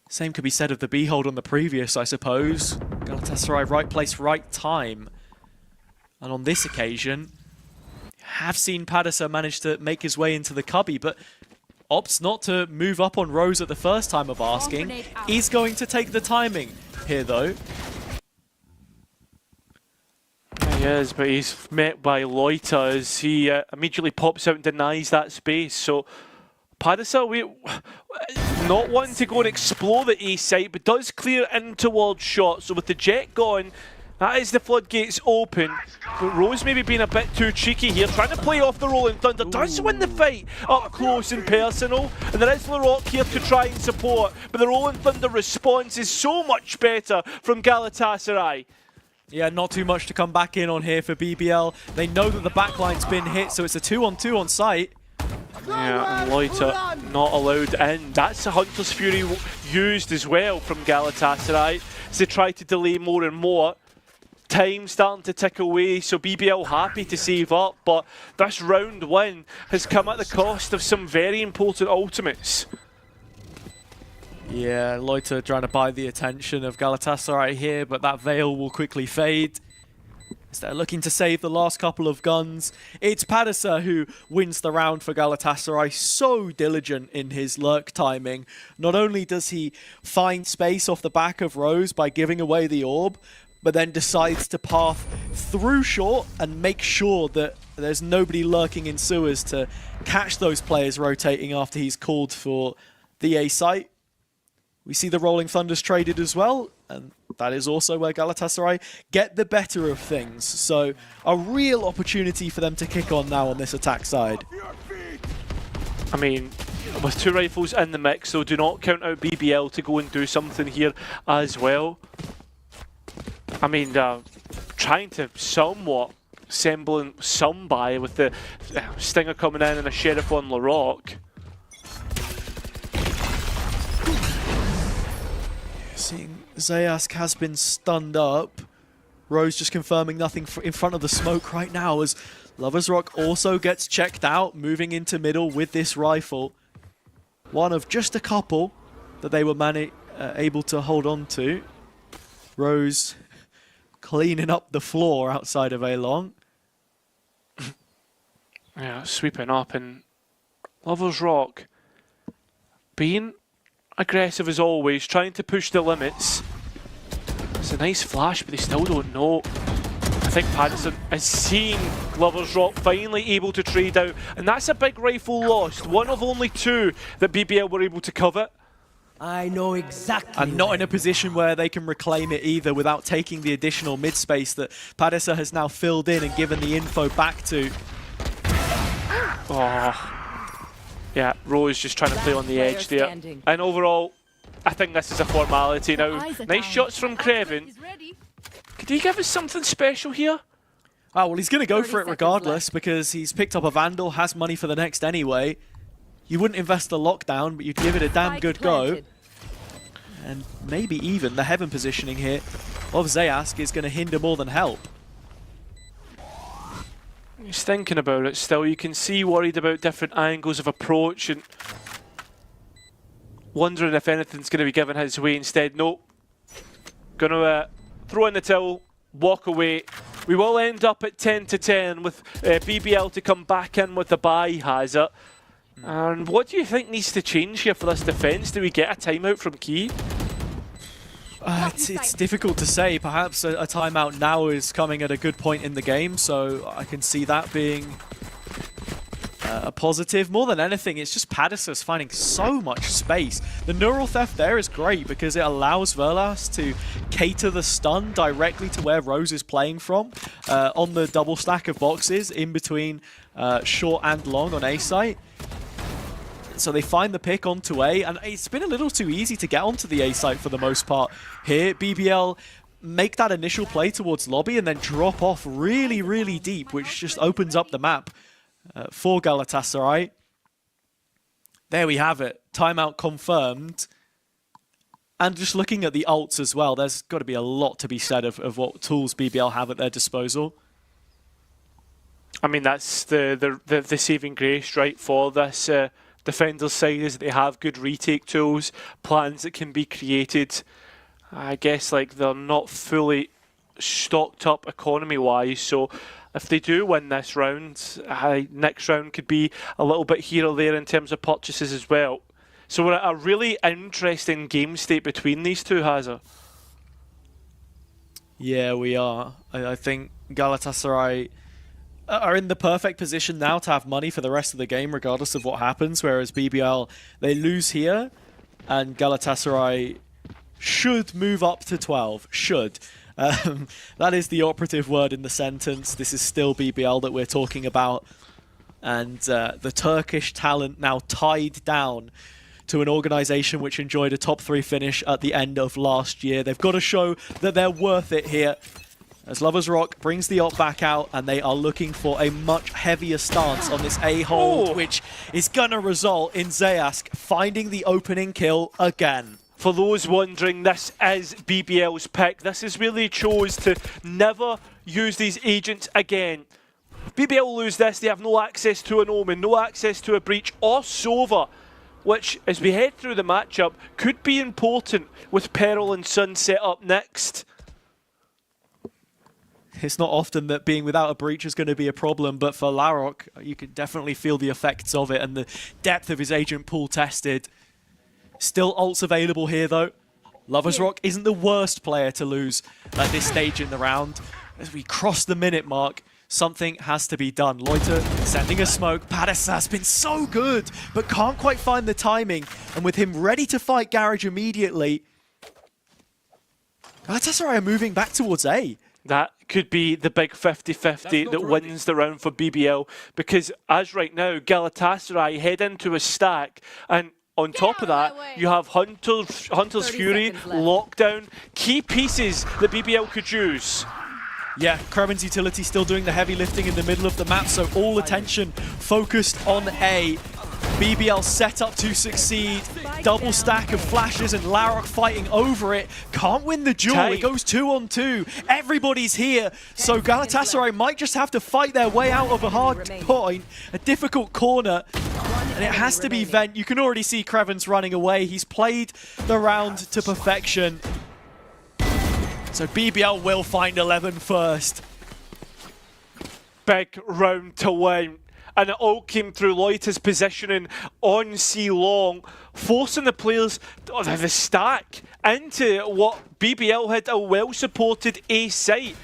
Same could be said of the B-hold on the previous, I suppose. Galatasaray, right place, right time. And on this occasion, have seen Padisa manage to make his way into the cubby, but opts not to move up on Rose at the first time of asking. He's going to take the timing here, though. He is, but he's met by Loita as he immediately pops out and denies that space. So Padisa, not wanting to go and explore the A site, but does clear in towards shot. So with the jet gone, that is the floodgates open. But Rose maybe being a bit too cheeky here, trying to play off the Rolling Thunder. Does win the fight up close and personal. And there is Larocque here to try and support. But the Rolling Thunder response is so much better from Galatasaray. Yeah, not too much to come back in on here for BBL. They know that the backline's been hit, so it's a 2-on-2 on site. Yeah, and Loiter not allowed in. That's the Hunter's Fury used as well from Galatasaray as they try to delay more and more. Time starting to tick away, so BBL happy to save up, but this round win has come at the cost of some very important ultimates. Yeah, Loiter trying to buy the attention of Galatasaray here, but that veil will quickly fade. As they're looking to save the last couple of guns. It's Padisa who wins the round for Galatasaray. So diligent in his lurk timing. Not only does he find space off the back of Rose by giving away the orb, but then decides to path through short and make sure that there's nobody lurking in sewers to catch those players rotating after he's called for the A site. We see the Rolling Thunders traded as well, and that is also where Galatasaray get the better of things. So a real opportunity for them to kick on now on this attack side. I mean, with two rifles in the mix, so do not count out BBL to go and do something here as well. I mean, trying to somewhat sembling some buy with the Stinger coming in and a Sheriff on Larocque. Seeing Zayask has been stunned up. Rose just confirming nothing in front of the smoke right now as Lovers Rock also gets checked out, moving into middle with this rifle. One of just a couple that they were able to hold on to. Rose cleaning up the floor outside of A-Long. Yeah, sweeping up, and Lovers Rock being aggressive as always, trying to push the limits. It's a nice flash, but they still don't know. I think Patterson is seeing Lovers Rock finally able to trade out, and that's a big rifle lost. One of only two that BBL were able to cover. I know exactly. And not in a position where they can reclaim it either without taking the additional mid space that Padisa has now filled in and given the info back to. Oh. Yeah, Rose just trying to play on the edge there. And overall, I think this is a formality now. Nice shots from Kreven. Could he give us something special here? Oh, well, he's going to go for it regardless because he's picked up a Vandal, has money for the next anyway. You wouldn't invest the lockdown, but you'd give it a damn good go. And maybe even the heaven positioning here of Zayask is going to hinder more than help. He's thinking about it still. You can see worried about different angles of approach and wondering if anything's going to be given his way instead. Nope. Going to throw in the towel, walk away. We will end up at 10-10 with BBL to come back in with the biohazard. And what do you think needs to change here for this defence? Do we get a timeout from Key? It's difficult to say. Perhaps a timeout now is coming at a good point in the game, so I can see that being a positive. More than anything, it's just Padissus finding so much space. The neural theft there is great because it allows Verlas to cater the stun directly to where Rose is playing from on the double stack of boxes in between short and long on A site. So they find the pick onto A, and it's been a little too easy to get onto the A site for the most part here. BBL make that initial play towards lobby and then drop off really, really deep, which just opens up the map for Galatasaray. There we have it. Timeout confirmed. And just looking at the ults as well, there's got to be a lot to be said of what tools BBL have at their disposal. I mean, that's the saving grace, right, for this defender's side, is that they have good retake tools, plans that can be created. I guess like they're not fully stocked up economy-wise, so if they do win this round, next round could be a little bit here or there in terms of purchases as well. So we're at a really interesting game state between these two, Hazard. Yeah, we are. I think Galatasaray are in the perfect position now to have money for the rest of the game, regardless of what happens, whereas BBL, they lose here, and Galatasaray should move up to 12. Should. That is the operative word in the sentence. This is still BBL that we're talking about. And the Turkish talent now tied down to an organization which enjoyed a top 3 finish at the end of last year. They've got to show that they're worth it here. As Lovers Rock brings the ult back out, and they are looking for a much heavier stance on this A hold, which is going to result in Zayask finding the opening kill again. For those wondering, this is BBL's pick. This is where they chose to never use these agents again. If BBL lose this, they have no access to an Omen, no access to a Breach or Sova, which, as we head through the matchup, could be important with Peril and Sun set up next. It's not often that being without a breach is going to be a problem, but for Larok, you can definitely feel the effects of it and the depth of his agent pool tested. Still ults available here, though. Lovers Rock isn't the worst player to lose at this stage in the round. As we cross the minute mark, something has to be done. Loiter sending a smoke. Padissus has been so good, but can't quite find the timing. And with him ready to fight Garage immediately, Galatasaray are moving back towards A. That could be the big 50-50 that wins the round for BBL, because as right now, Galatasaray head into a stack, and on top of that, you have Hunter's Fury, Lockdown, key pieces that BBL could use. Yeah, Kremen's utility still doing the heavy lifting in the middle of the map, so all attention focused on A. BBL set up to succeed. Double stack of flashes and Larok fighting over it. Can't win the duel. It goes 2-on-2. Everybody's here. So Galatasaray might just have to fight their way out of a hard point, a difficult corner. And it has to be Vent. You can already see Kremen's running away. He's played the round to perfection. So BBL will find 11 first. Big round to win. And it all came through Loiter's positioning on C long, forcing the players, the stack, into what BBL had a well-supported A site.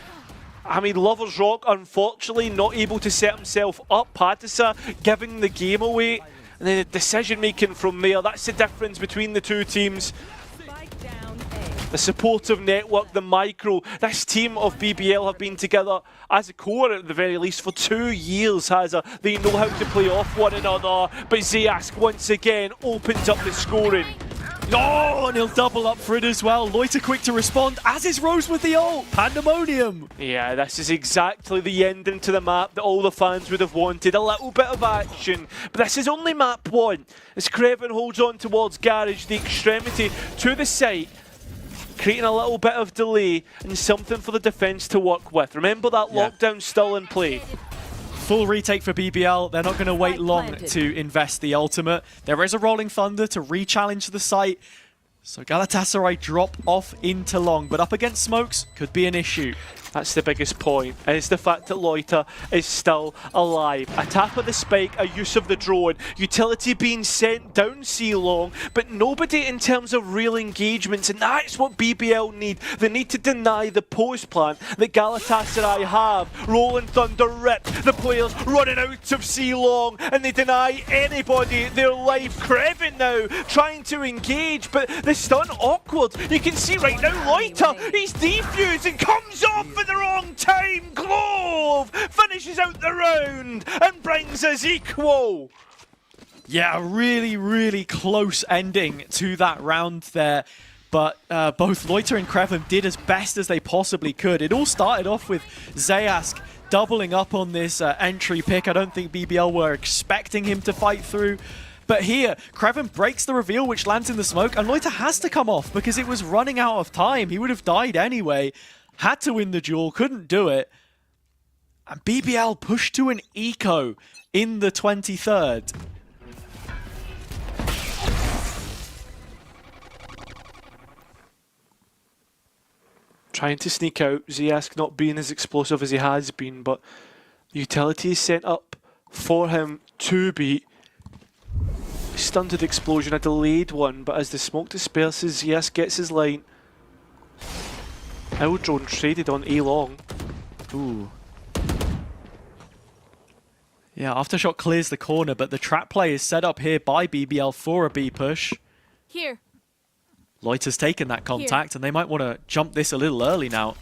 I mean, Lovers Rock, unfortunately, not able to set himself up. Padissus giving the game away. And then the decision-making from there, that's the difference between the two teams. The supportive network, the micro, this team of BBL have been together as a core at the very least for 2 years, They know how to play off one another, but Zayask once again opens up the scoring. Oh, and he'll double up for it as well. Loiter quick to respond, as is Rose with the ult. Pandemonium. Yeah, this is exactly the ending to the map that all the fans would have wanted. A little bit of action, but this is only map 1. As Kremen holds on towards Garage, the extremity to the site, creating a little bit of delay and something for the defense to work with. Remember that lockdown still in play. Full retake for BBL. They're not going to wait long to invest the ultimate. There is a Rolling Thunder to re-challenge the site. So Galatasaray drop off into long, but up against smokes could be an issue. That's the biggest point, is the fact that Loiter is still alive. A tap of the spike, a use of the drone, utility being sent down C-Long, but nobody in terms of real engagements, and that's what BBL need. They need to deny the post plan that Galatasaray have. Rolling Thunder rip, the players running out of C-Long, and they deny anybody their life. Kreven now trying to engage, but the stun awkward. You can see right now Loiter, he's defused and comes off at the wrong time. Glove finishes out the round and brings us equal. Yeah, really, really close ending to that round there. But both Loiter and Kreven did as best as they possibly could. It all started off with Zayask doubling up on this entry pick. I don't think BBL were expecting him to fight through. But here, Kreven breaks the reveal, which lands in the smoke, and Loiter has to come off because it was running out of time. He would have died anyway. Had to win the duel, couldn't do it. And BBL pushed to an eco in the 23rd. Trying to sneak out, Zayask not being as explosive as he has been, but the utility is set up for him to beat. Stunted explosion, a delayed one, but as the smoke disperses, Zayask gets his line. Drone traded on A-Long. Ooh. Yeah, Aftershock clears the corner, but the trap play is set up here by BBL for a B push. Here. Loiter's taken that contact, and they might want to jump this a little early now.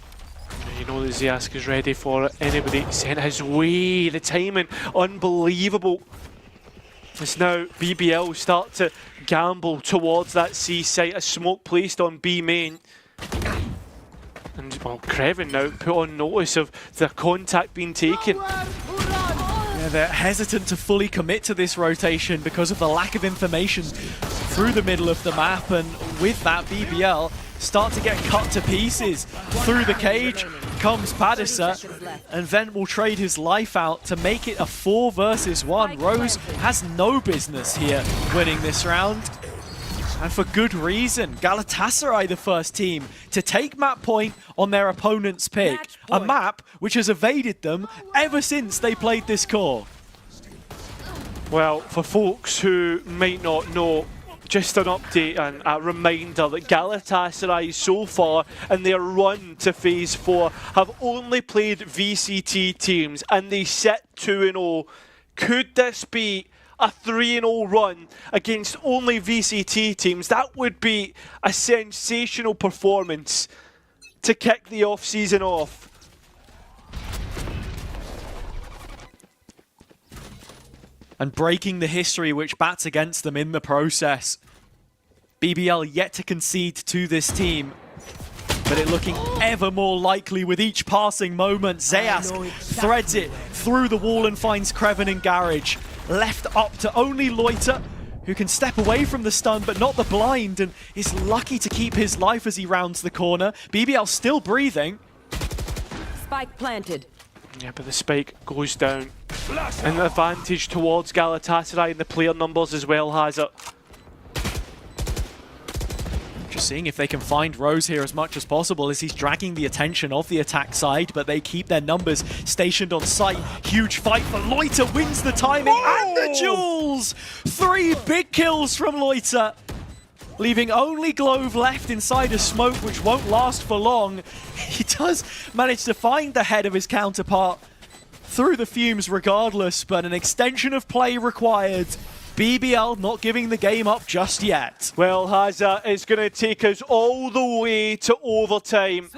You know that Zayask is ready for it. Anybody sent his way. The timing, unbelievable. It's now BBL start to gamble towards that C site. A smoke placed on B main. And, well, Kreven now put on notice of the contact being taken. Yeah, they're hesitant to fully commit to this rotation because of the lack of information through the middle of the map, and with that, BBL start to get cut to pieces. Through the cage comes Padisa, and Vent will trade his life out to make it a 4 versus 1. Rose has no business here winning this round. And for good reason. Galatasaray, the first team to take map point on their opponent's pick. A map which has evaded them ever since they played this core. Well, for folks who might not know, just an update and a reminder that Galatasaray so far in their run to Phase 4 have only played VCT teams, and they sit 2-0. Could this be a 3-0 run against only VCT teams? That would be a sensational performance to kick the off-season off. And breaking the history which bats against them in the process. BBL yet to concede to this team, but it looking ever more likely with each passing moment. Zayask threads it through the wall and finds Kreven in garage. Left up to only Loiter, who can step away from the stun but not the blind, and is lucky to keep his life as he rounds the corner. BBL still breathing. Spike planted. Yeah, but the spike goes down. An advantage towards Galatasaray, and the player numbers as well has it. Just seeing if they can find Rose here as much as possible as he's dragging the attention of the attack side, but they keep their numbers stationed on site. Huge fight for Loiter, wins the timing and the duels! 3 big kills from Loiter, leaving only Glove left inside a smoke which won't last for long. He does manage to find the head of his counterpart through the fumes regardless, but an extension of play required. BBL not giving the game up just yet. Well, Hazza, it's going to take us all the way to overtime.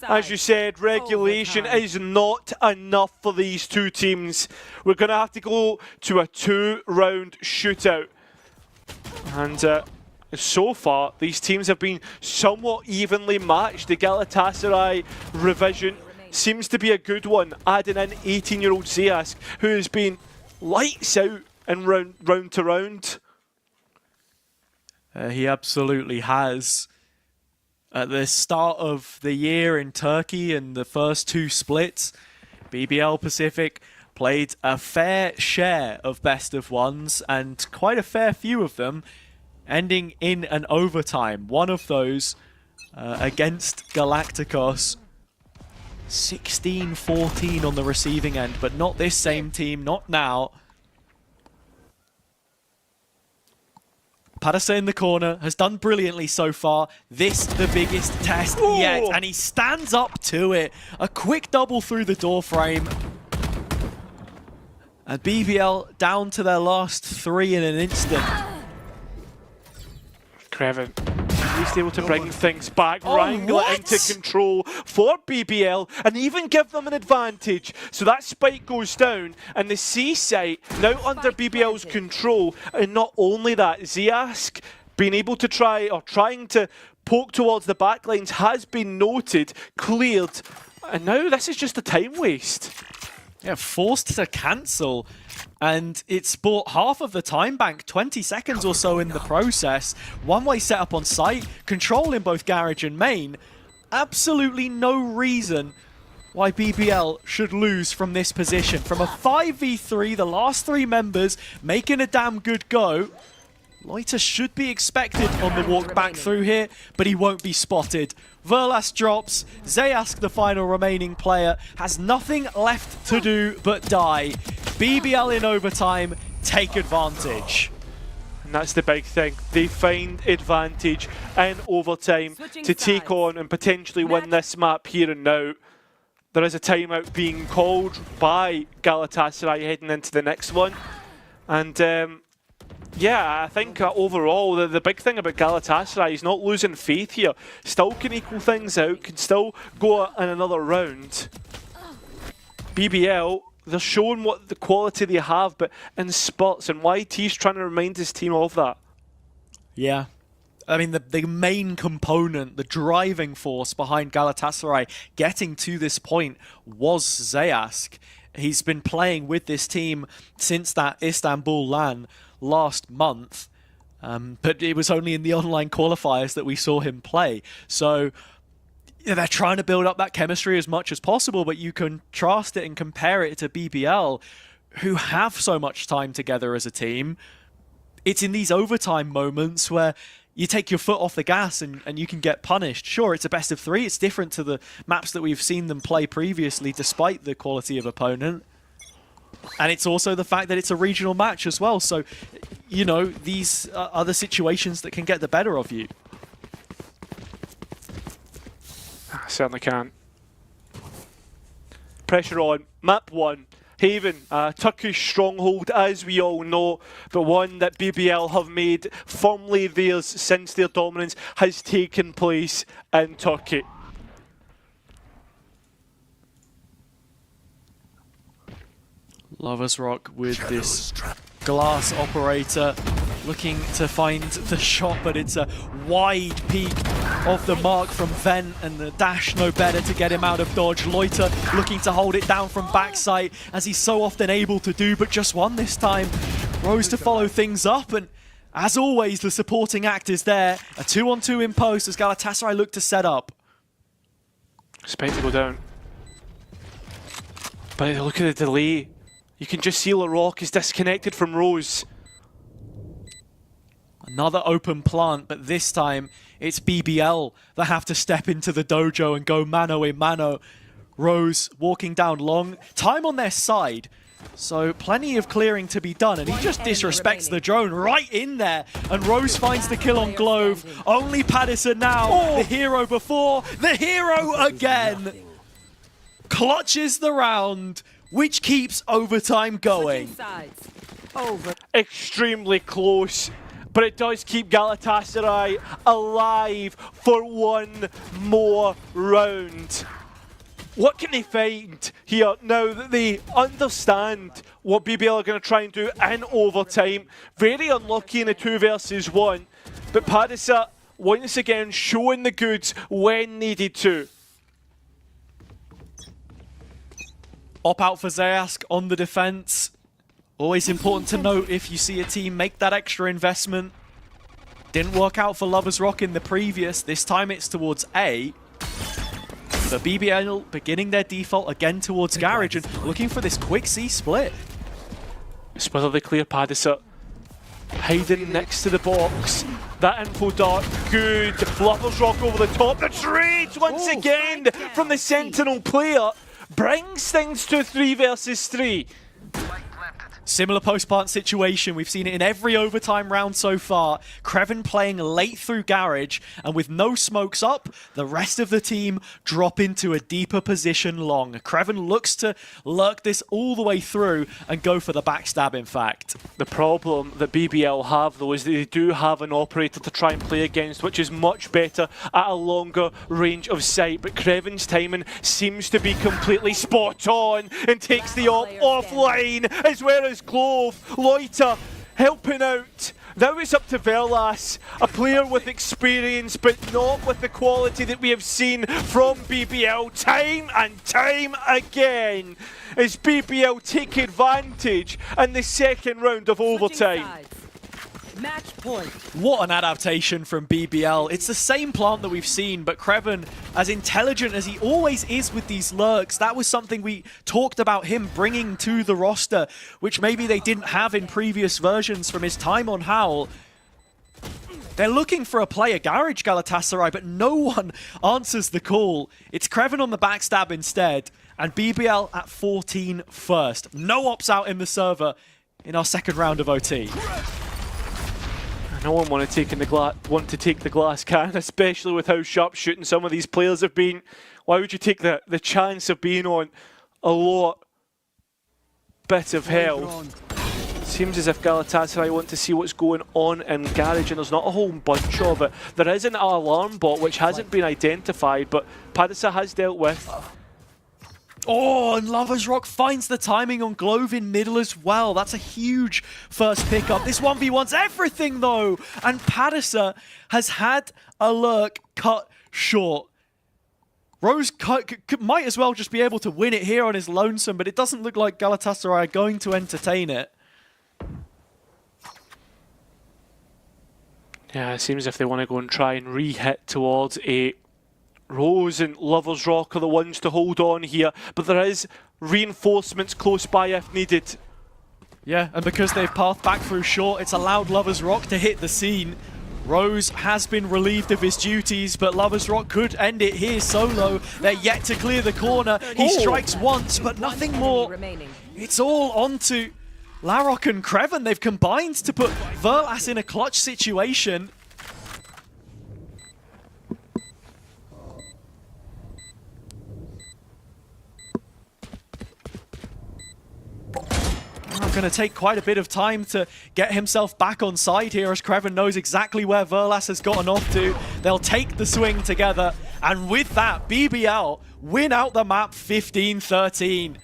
As you said, regulation is not enough for these two teams. We're going to have to go to a 2-round shootout. And so far, these teams have been somewhat evenly matched. The Galatasaray revision seems to be a good one, adding in 18-year-old Zayask, who has been lights out in round to round. He absolutely has. At the start of the year in Turkey and the first 2 splits, BBL Pacific played a fair share of best of ones, and quite a fair few of them ending in an overtime. One of those against Galacticos. 16-14 on the receiving end, but not this same team, not now. Padasa in the corner has done brilliantly so far. This the biggest test yet, and he stands up to it. A quick double through the door frame. And BBL down to their last 3 in an instant. Creven, at least able to bring things back, Oh, wrangle what? it into control for BBL, and even give them an advantage. So that spike goes down, and the C site now under BBL's control. And not only that, Ziask being able to trying to poke towards the backlines has been noted, cleared, and now this is just a time waste. Yeah, forced to cancel. And it's bought half of the time bank, 20 seconds or so in the process. One-way setup on site, control in both garage and main. Absolutely no reason why BBL should lose from this position. From a 5v3, the last 3 members making a damn good go. Loiter should be expected on the walk back through here, but he won't be spotted. Verlas drops. Zayask, the final remaining player, has nothing left to do but die. BBL in overtime, take advantage. And that's the big thing. They find advantage in overtime to take on and potentially win this map here and now. There is a timeout being called by Galatasaray heading into the next one. And yeah, I think overall the big thing about Galatasaray is not losing faith here. Still can equal things out, can still go in another round. BBL, they're showing what the quality they have, but in spurts, and YT's trying to remind his team of that. Yeah. I mean, the main component, the driving force behind Galatasaray getting to this point was Zayask. He's been playing with this team since that Istanbul LAN last month, but it was only in the online qualifiers that we saw him play. So they're trying to build up that chemistry as much as possible, but you contrast it and compare it to BBL, who have so much time together as a team. It's in these overtime moments where you take your foot off the gas and you can get punished. Sure, it's a best of 3. It's different to the maps that we've seen them play previously, despite the quality of opponent. And it's also the fact that it's a regional match as well. So, you know, these are other situations that can get the better of you. Certainly can. Pressure on. Map 1. Haven, Turkish stronghold, as we all know, but one that BBL have made firmly theirs since their dominance has taken place in Turkey. Lovers Rock with this glass operator looking to find the shot, but it's a wide peak of the mark from Ven, and the dash no better to get him out of dodge. Loiter looking to hold it down from backside, as he's so often able to do, but just one this time. Rose to follow things up, and as always, the supporting act is there. A 2-on-2 in post as Galatasaray look to set up. Expect to go down. But look at the delay. You can just see LaRock is disconnected from Rose. Another open plant, but this time it's BBL that have to step into the dojo and go mano a mano. Rose walking down long, time on their side, so plenty of clearing to be done, and he just disrespects the drone right in there, and Rose finds the kill on Glove. Only Patterson now, the hero before, the hero again. Clutches the round, which keeps overtime going. Extremely close, but it does keep Galatasaray alive for one more round. What can they find here now that they understand what BBL are going to try and do in overtime? Very unlucky in a 2 versus 1, but Padisa once again showing the goods when needed to. Op out for Zayask on the defense. Always important to note if you see a team make that extra investment. Didn't work out for Lovers Rock in the previous. This time it's towards A. But BBL beginning their default again towards Garage and looking for this quick C split. It's whether they clear Padisa. hiding next to the box. That info dart, good. Lovers Rock over the top. The trade once again from the Sentinel player brings things to 3 versus 3. Similar post-plant situation. We've seen it in every overtime round so far. Creven playing late through Garage, and with no smokes up, the rest of the team drop into a deeper position long. Creven looks to lurk this all the way through and go for the backstab, in fact. The problem that BBL have, though, is that they do have an operator to try and play against, which is much better at a longer range of sight. But Creven's timing seems to be completely spot on and takes the op offline, as well as Clove. Loiter helping out. Now it's up to Verlas, a player with experience but not with the quality that we have seen from BBL time and time again, as BBL take advantage in the second round of overtime. Match point. What an adaptation from BBL. It's the same plant that we've seen, but Creven, as intelligent as he always is with these lurks, that was something we talked about him bringing to the roster, which maybe they didn't have in previous versions from his time on Howl. They're looking for a player Garage, Galatasaray, but no one answers the call. It's Creven on the backstab instead, and BBL at 14 first. No ops out in the server in our second round of OT. No one want to take the glass can, especially with how sharpshooting some of these players have been. Why would you take the chance of being on a lot bit of hell? Seems as if Galatasaray want to see what's going on in Garage, and there's not a whole bunch of it. There is an alarm bot which hasn't been identified, but Padisa has dealt with. Oh, and Lovers Rock finds the timing on Glove in middle as well. That's a huge first pickup. This 1v1's everything, though. And Padisa has had a lurk cut short. Rose might as well just be able to win it here on his lonesome, but it doesn't look like Galatasaray are going to entertain it. Yeah, it seems as if they want to go and try and re-hit towards a... Rose and Lovers Rock are the ones to hold on here, but there is reinforcements close by if needed. Yeah, and because they've pathed back through short, it's allowed Lovers Rock to hit the scene. Rose has been relieved of his duties, but Lovers Rock could end it here solo. They're yet to clear the corner. He strikes once, but nothing more. It's all onto Larrock and Creven. They've combined to put Verlas in a clutch situation. Going to take quite a bit of time to get himself back on side here, as Creven knows exactly where Verlas has gotten off to. They'll take the swing together, and with that, BBL win out the map 15-13.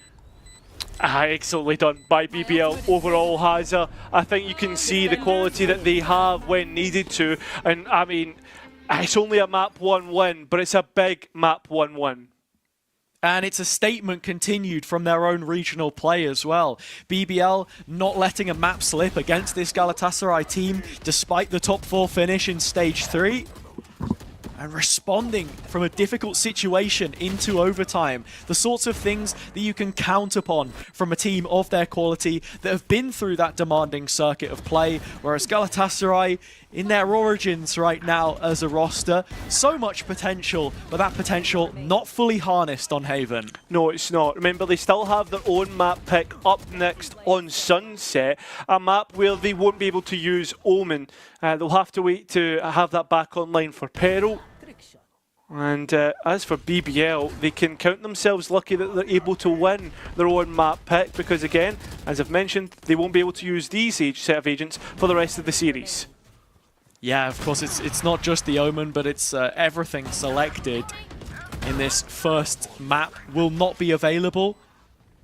Excellently done by BBL overall, Hazza. I think you can see the quality that they have when needed to, and I mean, it's only a map 1 win, but it's a big map 1 win. And it's a statement continued from their own regional play as well. BBL not letting a map slip against this Galatasaray team, despite the top 4 finish in Stage 3. And responding from a difficult situation into overtime. The sorts of things that you can count upon from a team of their quality that have been through that demanding circuit of play. Whereas Galatasaray, in their origins right now as a roster, so much potential, but that potential not fully harnessed on Haven. No, it's not. Remember, they still have their own map pick up next on Sunset, a map where they won't be able to use Omen. They'll have to wait to have that back online for Peril. And as for BBL, they can count themselves lucky that they're able to win their own map pick, because again, as I've mentioned, they won't be able to use these set of agents for the rest of the series. Yeah, of course, it's not just the Omen, but it's everything selected in this first map will not be available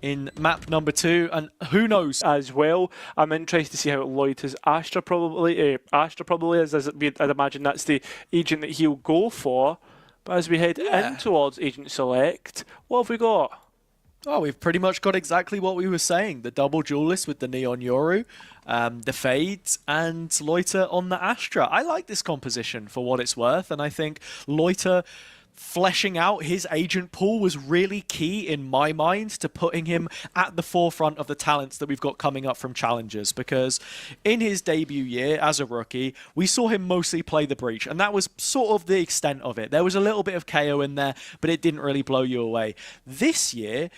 in map number 2, and who knows as well. I'm interested to see how Loiter's Astra probably is, as I'd imagine that's the agent that he'll go for. But as we head in towards agent select, what have we got? Oh, we've pretty much got exactly what we were saying. The double duelist with the Neon Yoru, the Fades, and Loiter on the Astra. I like this composition for what it's worth, and I think Loiter fleshing out his agent pool was really key in my mind to putting him at the forefront of the talents that we've got coming up from Challengers, because in his debut year as a rookie, we saw him mostly play the Breach, and that was sort of the extent of it. There was a little bit of KO in there, but it didn't really blow you away. This year,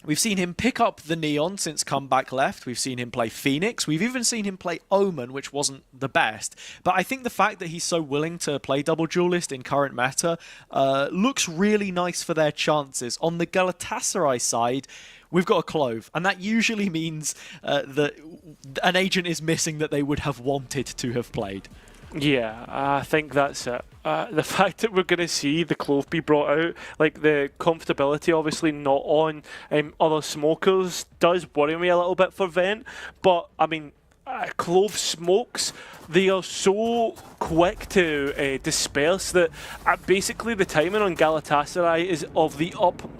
we've seen him pick up the Neon since Comeback left. We've seen him play Phoenix. We've even seen him play Omen, which wasn't the best. But I think the fact that he's so willing to play Double Duelist in current meta looks really nice for their chances. On the Galatasaray side, we've got a Clove, and that usually means that an agent is missing that they would have wanted to have played. Yeah, I think that's it. The fact that we're going to see the Clove be brought out, like the comfortability obviously not on other smokers, does worry me a little bit for Vent. But, I mean, Clove smokes, they are so quick to disperse that basically the timing on Galatasaray is of the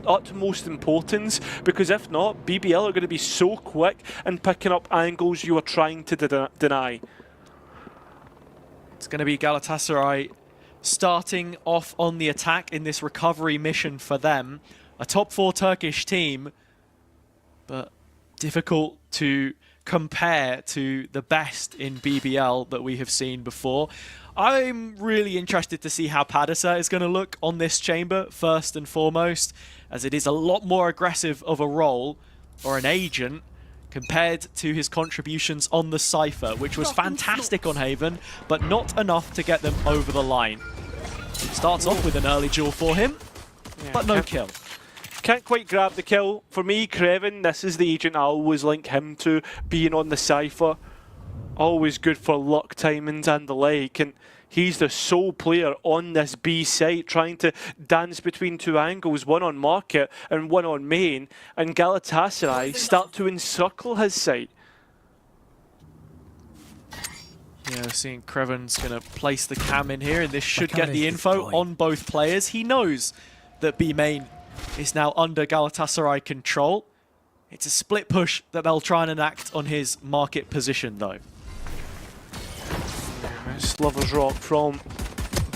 utmost importance, because if not, BBL are going to be so quick in picking up angles you are trying to deny. It's going to be Galatasaray starting off on the attack in this recovery mission for them. A top 4 Turkish team, but difficult to compare to the best in BBL that we have seen before. I'm really interested to see how Padisa is going to look on this chamber, first and foremost, as it is a lot more aggressive of a role, or an agent, compared to his contributions on the Cypher, which was fantastic on Haven, but not enough to get them over the line. It starts off with an early duel for him, but no kill. Can't quite grab the kill. For me, Kreven, this is the agent I always link him to, being on the Cypher. Always good for luck timings and the like, and he's the sole player on this B site trying to dance between 2 angles, one on market and one on main, and Galatasaray start to encircle his site. Yeah, seeing Kreven's going to place the cam in here, and this should get the info on both players. He knows that B main is now under Galatasaray control. It's a split push that they'll try and enact on his market position, though. Lovers Rock from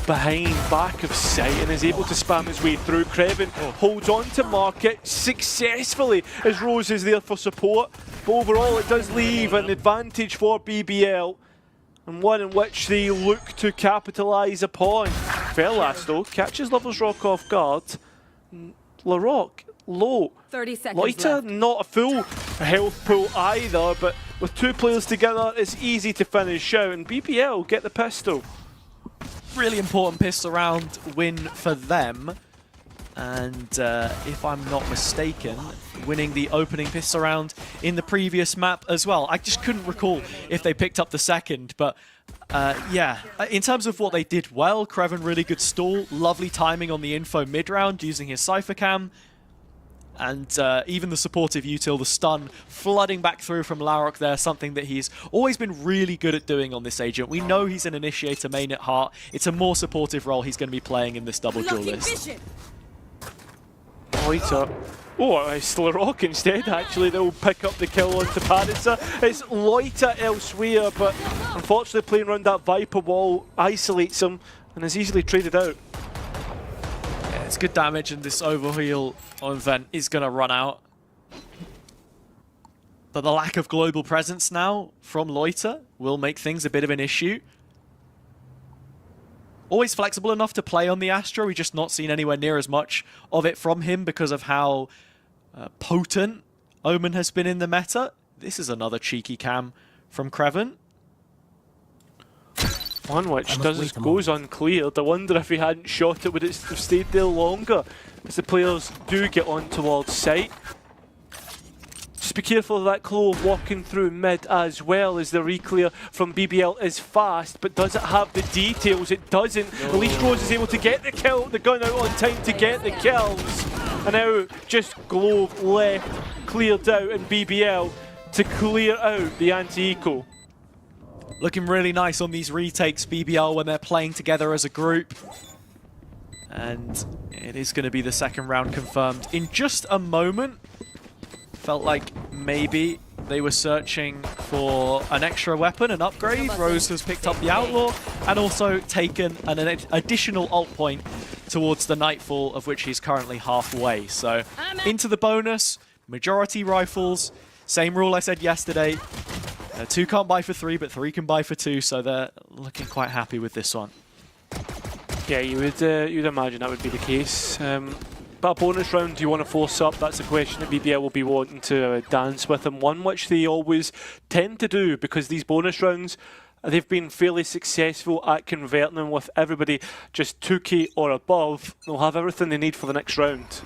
behind, back of sight, and is able to spam his way through. Kreven holds on to market successfully as Rose is there for support. But overall, it does leave an advantage for BBL, and one in which they look to capitalise upon. Velas, though, catches Lovers Rock off guard. Larocque, low. 30 seconds Loiter, left. not a full health pool either, but with 2 players together, it's easy to finish out, and BBL get the pistol. Really important pistol round win for them, and if I'm not mistaken, winning the opening pistol round in the previous map as well. I just couldn't recall if they picked up the second, but yeah, in terms of what they did well, Kreven really good stall, lovely timing on the info mid-round using his Cypher cam, and even the supportive util, the stun, flooding back through from Larocque there, something that he's always been really good at doing on this agent. We know he's an initiator main at heart. It's a more supportive role he's going to be playing in this double duelist. Loiter. Oh, it's Larocque instead, actually. They'll pick up the kill onto Padisa. It's Loiter elsewhere, but unfortunately playing around that Viper wall isolates him and is easily traded out. Yeah, it's good damage, and this overheal on Vent is going to run out. But the lack of global presence now from Loiter will make things a bit of an issue. Always flexible enough to play on the Astra. We've just not seen anywhere near as much of it from him because of how potent Omen has been in the meta. This is another cheeky cam from Kreven. One which goes uncleared. I wonder if he hadn't shot it, would it have stayed there longer? As the players do get on towards site. Just be careful of that Clove walking through mid as well, as the reclear from BBL is fast, but does it have the details? It doesn't. At least Rose is able to get the kill, the gun out on time to get the kills. And now just Glove left, cleared out, and BBL to clear out the anti-eco. Looking really nice on these retakes, BBL, when they're playing together as a group. And it is going to be the second round confirmed in just a moment. Felt like maybe they were searching for an extra weapon, an upgrade. Rose has picked up the Outlaw and also taken an additional ult point towards the Nightfall, of which he's currently halfway. So into the bonus, majority rifles, same rule I said yesterday. 2 can't buy for 3, but 3 can buy for 2, so they're looking quite happy with this one. Yeah, you'd imagine that would be the case. But a bonus round, do you want to force up? That's a question that BBL will be wanting to dance with, and one which they always tend to do, because these bonus rounds, they've been fairly successful at converting them with everybody just 2k or above. They'll have everything they need for the next round.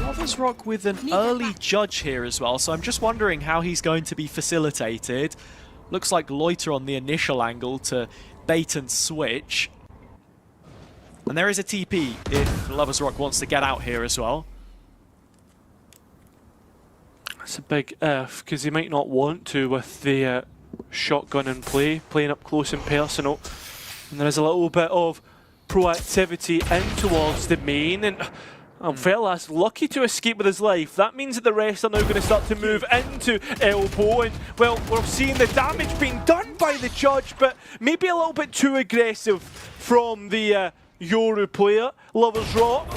Lovers Rock with an early judge here as well, so I'm just wondering how he's going to be facilitated. Looks like Loiter on the initial angle to bait and switch. And there is a TP if Lovers Rock wants to get out here as well. That's a big if, because he might not want to with the shotgun in play, playing up close and personal. And there is a little bit of proactivity in towards the main, and Velas lucky to escape with his life. That means that the rest are now going to start to move into elbow, and well, we're seeing the damage being done by the judge, but maybe a little bit too aggressive from the Yoru player, Lovers Rock.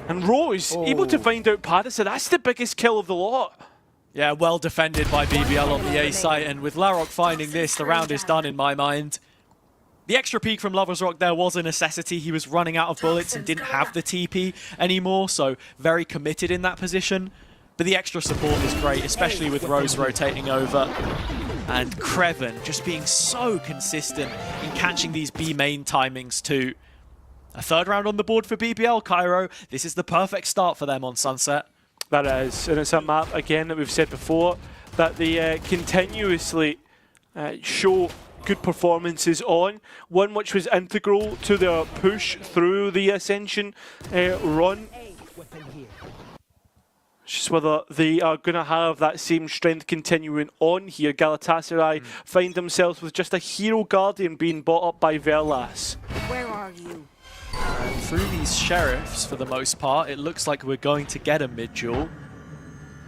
And Rose able to find out Padisa. That's the biggest kill of the lot. Yeah, well defended by BBL on the A site, and with Larok finding this, the round is done in my mind. The extra peek from Lovers Rock there was a necessity. He was running out of bullets and didn't have the TP anymore, so very committed in that position. But the extra support is great, especially with Rose rotating over. And Creven just being so consistent in catching these B main timings too. A 3rd round on the board for BBL, Cairo. This is the perfect start for them on Sunset. That is, and it's a map, again, that we've said before, that they continuously show good performances on. One which was integral to their push through the Ascension run. Just whether they are going to have that same strength continuing on here. Galatasaray find themselves with just a hero guardian being bought up by Verlas. Where are you? And through these sheriffs, for the most part, it looks like we're going to get a mid-duel.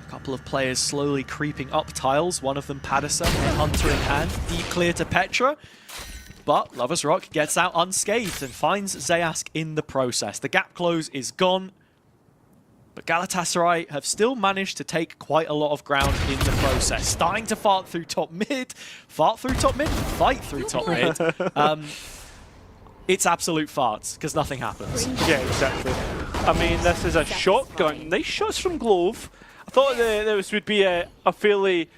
A couple of players slowly creeping up tiles, one of them Padisa, Hunter in hand, deep clear to Petra. But Lovers Rock gets out unscathed and finds Zayask in the process. The gap close is gone, but Galatasaray have still managed to take quite a lot of ground in the process. Starting to fight through top mid, fight through top mid. It's absolute farts, because nothing happens. Yeah, exactly. I mean, this is a shotgun. Nice shots from Glove. I thought this would be a fairly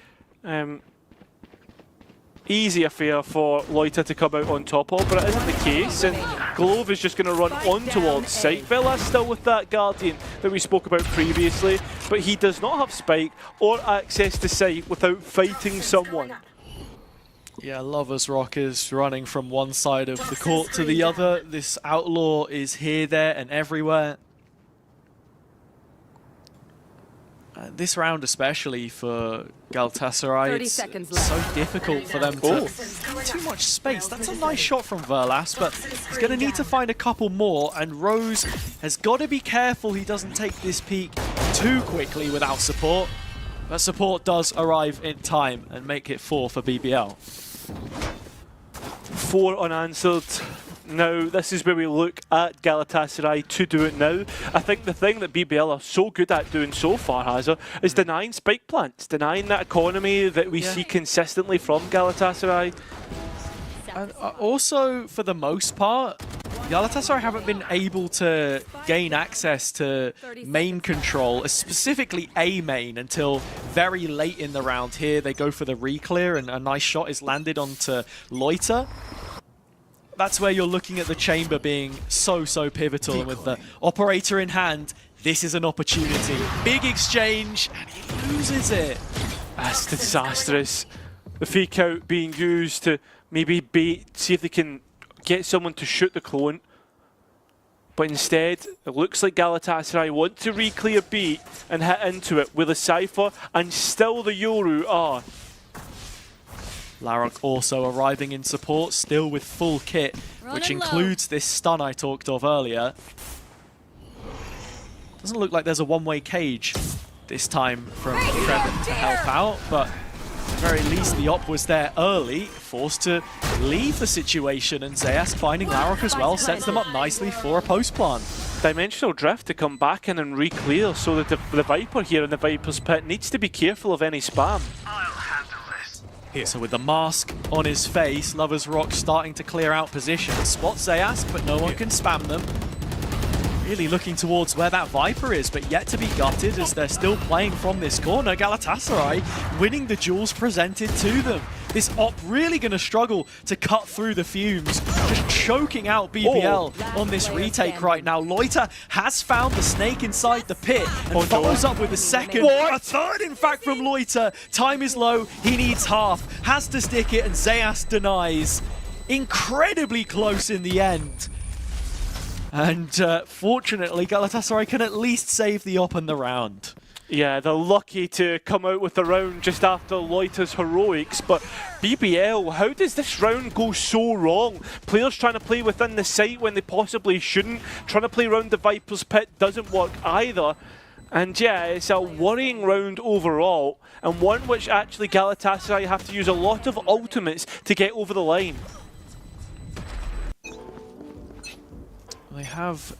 easy affair for Loiter to come out on top of, but it isn't the case, and Glove is just going to run on towards site. Velas still with that Guardian that we spoke about previously, but he does not have Spike or access to site without fighting someone. Yeah, Lovers Rock is running from one side of the court to the other. This outlaw is here, there, and everywhere. This round especially for Galatasaray, it's so difficult for them to too much space. That's a nice shot from Verlas, but he's going to need to find a couple more, and Rose has got to be careful he doesn't take this peak too quickly without support. But support does arrive in time and make it 4 for BBL. 4 unanswered. Now, this is where we look at Galatasaray to do it now. I think the thing that BBL are so good at doing so far, Hazard, is denying spike plants, denying that economy that we see consistently from Galatasaray. And also, for the most part, Galatasaray haven't been able to gain access to main control, specifically A main, until very late in the round here. They go for the re-clear, and a nice shot is landed onto Loiter. That's where you're looking at the chamber being so pivotal, and with the operator in hand, this is an opportunity. Big exchange, and he loses it. That's disastrous. The fake out being used to maybe bait, see if they can get someone to shoot the clone. But instead, it looks like Galatasaray want to re-clear B and hit into it with a Cypher, and still the Yoru are. Larok also arriving in support, still with full kit, which includes this stun I talked of earlier. Doesn't look like there's a one-way cage this time from Trevor to help out, but At the very least, the op was there early, forced to leave the situation, and Zeask finding Larok as well sets them up nicely for a post plant. Dimensional drift to come back in and re-clear, so that the Viper here in the Viper's pit needs to be careful of any spam. Here, so with the mask on his face, Lover's Rock starting to clear out positions. Spots Zeask, but no one can spam them. Really looking towards where that Viper is, but yet to be gutted as they're still playing from this corner. GALATASARAY winning the duels presented to them. This op really going to struggle to cut through the fumes, just choking out BBL on this retake right now. Loiter has found the snake inside the pit and follows up with a second. A third, in fact, from Loiter. Time is low, he needs half, has to stick it, and Zeask denies. Incredibly close in the end. And fortunately, GALATASARAY can at least save the op in the round. Yeah, they're lucky to come out with the round just after Loiter's heroics, but BBL, how does this round go so wrong? Players trying to play within the site when they possibly shouldn't, trying to play around the Viper's pit doesn't work either. And yeah, it's a worrying round overall, and one which actually GALATASARAY have to use a lot of ultimates to get over the line. They have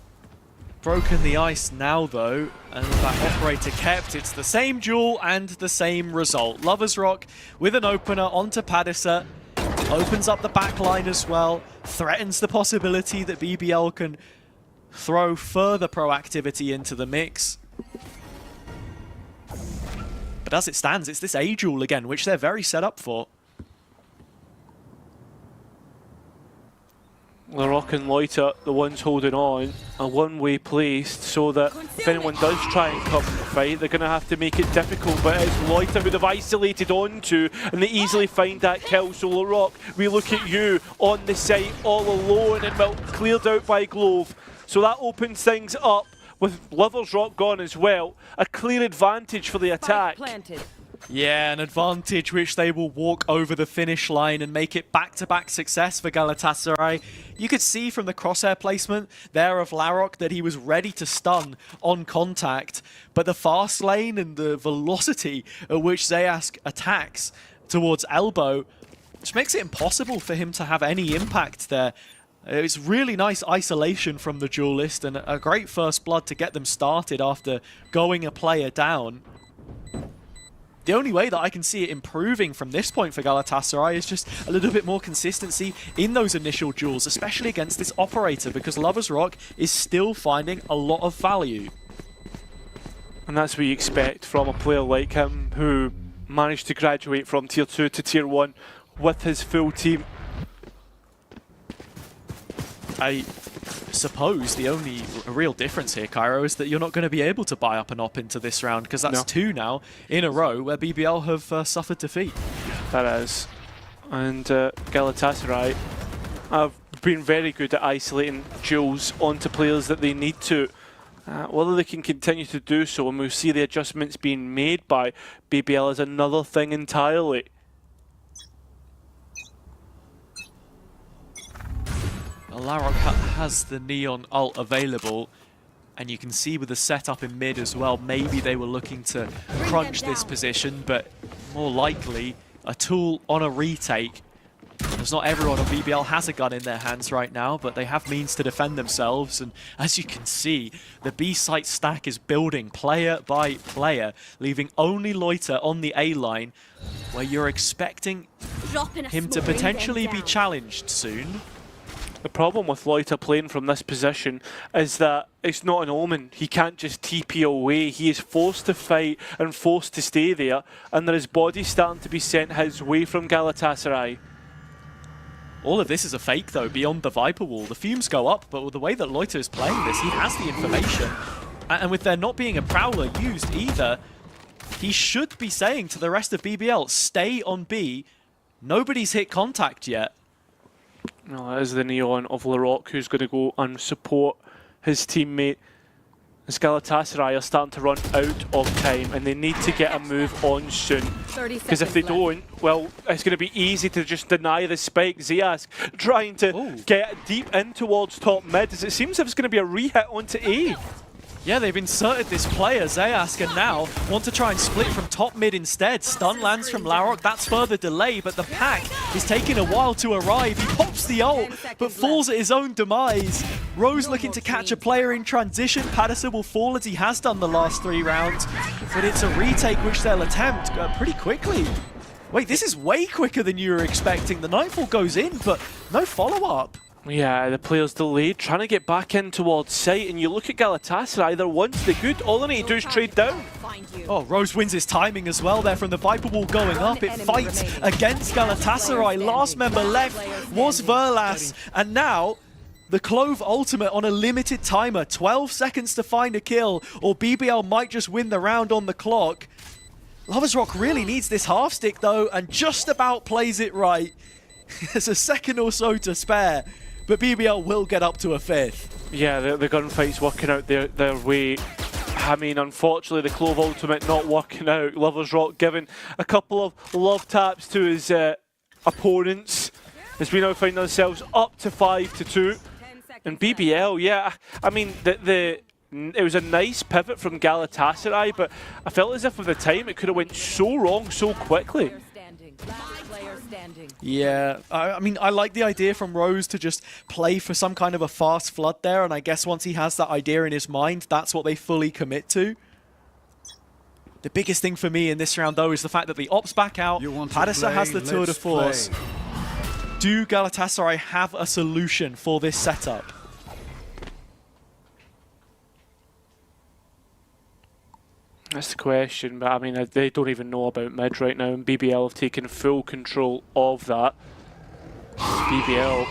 broken the ice now, though, and that operator kept. It's the same duel and the same result. Lover's Rock with an opener onto Padisa, opens up the back line as well, threatens the possibility that BBL can throw further proactivity into the mix. But as it stands, it's this A duel again, which they're very set up for. Larok and Loiter, the ones holding on, are one-way placed so that if anyone does try and come in the fight, they're going to have to make it difficult. But it's Loiter who they've isolated onto, and they easily find that kill. So Larok, we look at you on the site all alone, and well, cleared out by Glove. So that opens things up with Lover's Rock gone as well. A clear advantage for the attack. Yeah, an advantage which they will walk over the finish line and make it back-to-back success for GALATASARAY. You could see from the crosshair placement there of Larok that he was ready to stun on contact, but the fast lane and the velocity at which Zeask attacks towards elbow just makes it impossible for him to have any impact there. It's really nice isolation from the duelist and a great first blood to get them started after going a player down. The only way that I can see it improving from this point for GALATASARAY is just a little bit more consistency in those initial duels, especially against this operator, because Lover's Rock is still finding a lot of value. And that's what you expect from a player like him, who managed to graduate from Tier 2 to Tier 1 with his full team. I suppose the only real difference here, Cairo, is that you're not going to be able to buy up an op into this round, because that's two now in a row where BBL have suffered defeat. That is. And GALATASARAY have been very good at isolating duels onto players that they need to. Whether they can continue to do so, and we'll see the adjustments being made by BBL, is another thing entirely. Larok has the Neon ult available, and you can see with the setup in mid as well, maybe they were looking to crunch this position, but more likely a tool on a retake. Because not everyone on BBL has a gun in their hands right now, but they have means to defend themselves, and as you can see, the B site stack is building player by player, leaving only Loiter on the A line, where you're expecting him to potentially be challenged soon. The problem with Loiter playing from this position is that it's not an omen. He can't just TP away. He is forced to fight and forced to stay there, and there is bodies starting to be sent his way from GALATASARAY. All of this is a fake, though, beyond the Viper wall. The fumes go up, but with the way that Loiter is playing this, he has the information. And with there not being a Prowler used either, he should be saying to the rest of BBL, stay on B. Nobody's hit contact yet. No, that is the Neon of Larok, who's going to go and support his teammate. As GALATASARAY are starting to run out of time, and they need to get a move on soon. Because if they don't, well, it's going to be easy to just deny the spike. Zeask trying to get deep in towards top mid, as it seems if it's going to be a re-hit onto A. Yeah, they've inserted this player, Zayask, and now want to try and split from top mid instead. Stun lands from Larok, that's further delay, but the pack is taking a while to arrive. He pops the ult, but falls at his own demise. Rose looking to catch a player in transition. Patterson will fall as he has done the last 3 rounds, but it's a retake which they'll attempt pretty quickly. Wait, this is way quicker than you were expecting. The Nightfall goes in, but no follow-up. Yeah, the player's delayed, trying to get back in towards site, and you look at Galatasaray, they're once the good, all they need to do is trade down. Oh, Rose wins his timing as well there from the Viper Wall going up. It fights against Galatasaray. Last member left was Verlas, and now the Clove ultimate on a limited timer. 12 seconds to find a kill, or BBL might just win the round on the clock. Lovers Rock really needs this half stick though, and just about plays it right. There's a second or so to spare, but BBL will get up to a 5th. Yeah, the gunfight's working out their way. I mean, unfortunately, the Clove ultimate not working out. Lovers Rock giving a couple of love taps to his opponents, as we now find ourselves up to 5-2. And BBL, yeah, I mean, it was a nice pivot from Galatasaray, but I felt as if with the time it could have went so wrong so quickly. Yeah, I mean, I like the idea from Rose to just play for some kind of a fast flood there, and I guess once he has that idea in his mind, that's what they fully commit to. The biggest thing for me in this round, though, is the fact that the ops back out, Patterson has the tour de force. Do Galatasaray have a solution for this setup? That's the question, but I mean, they don't even know about mid right now, and BBL have taken full control of that. BBL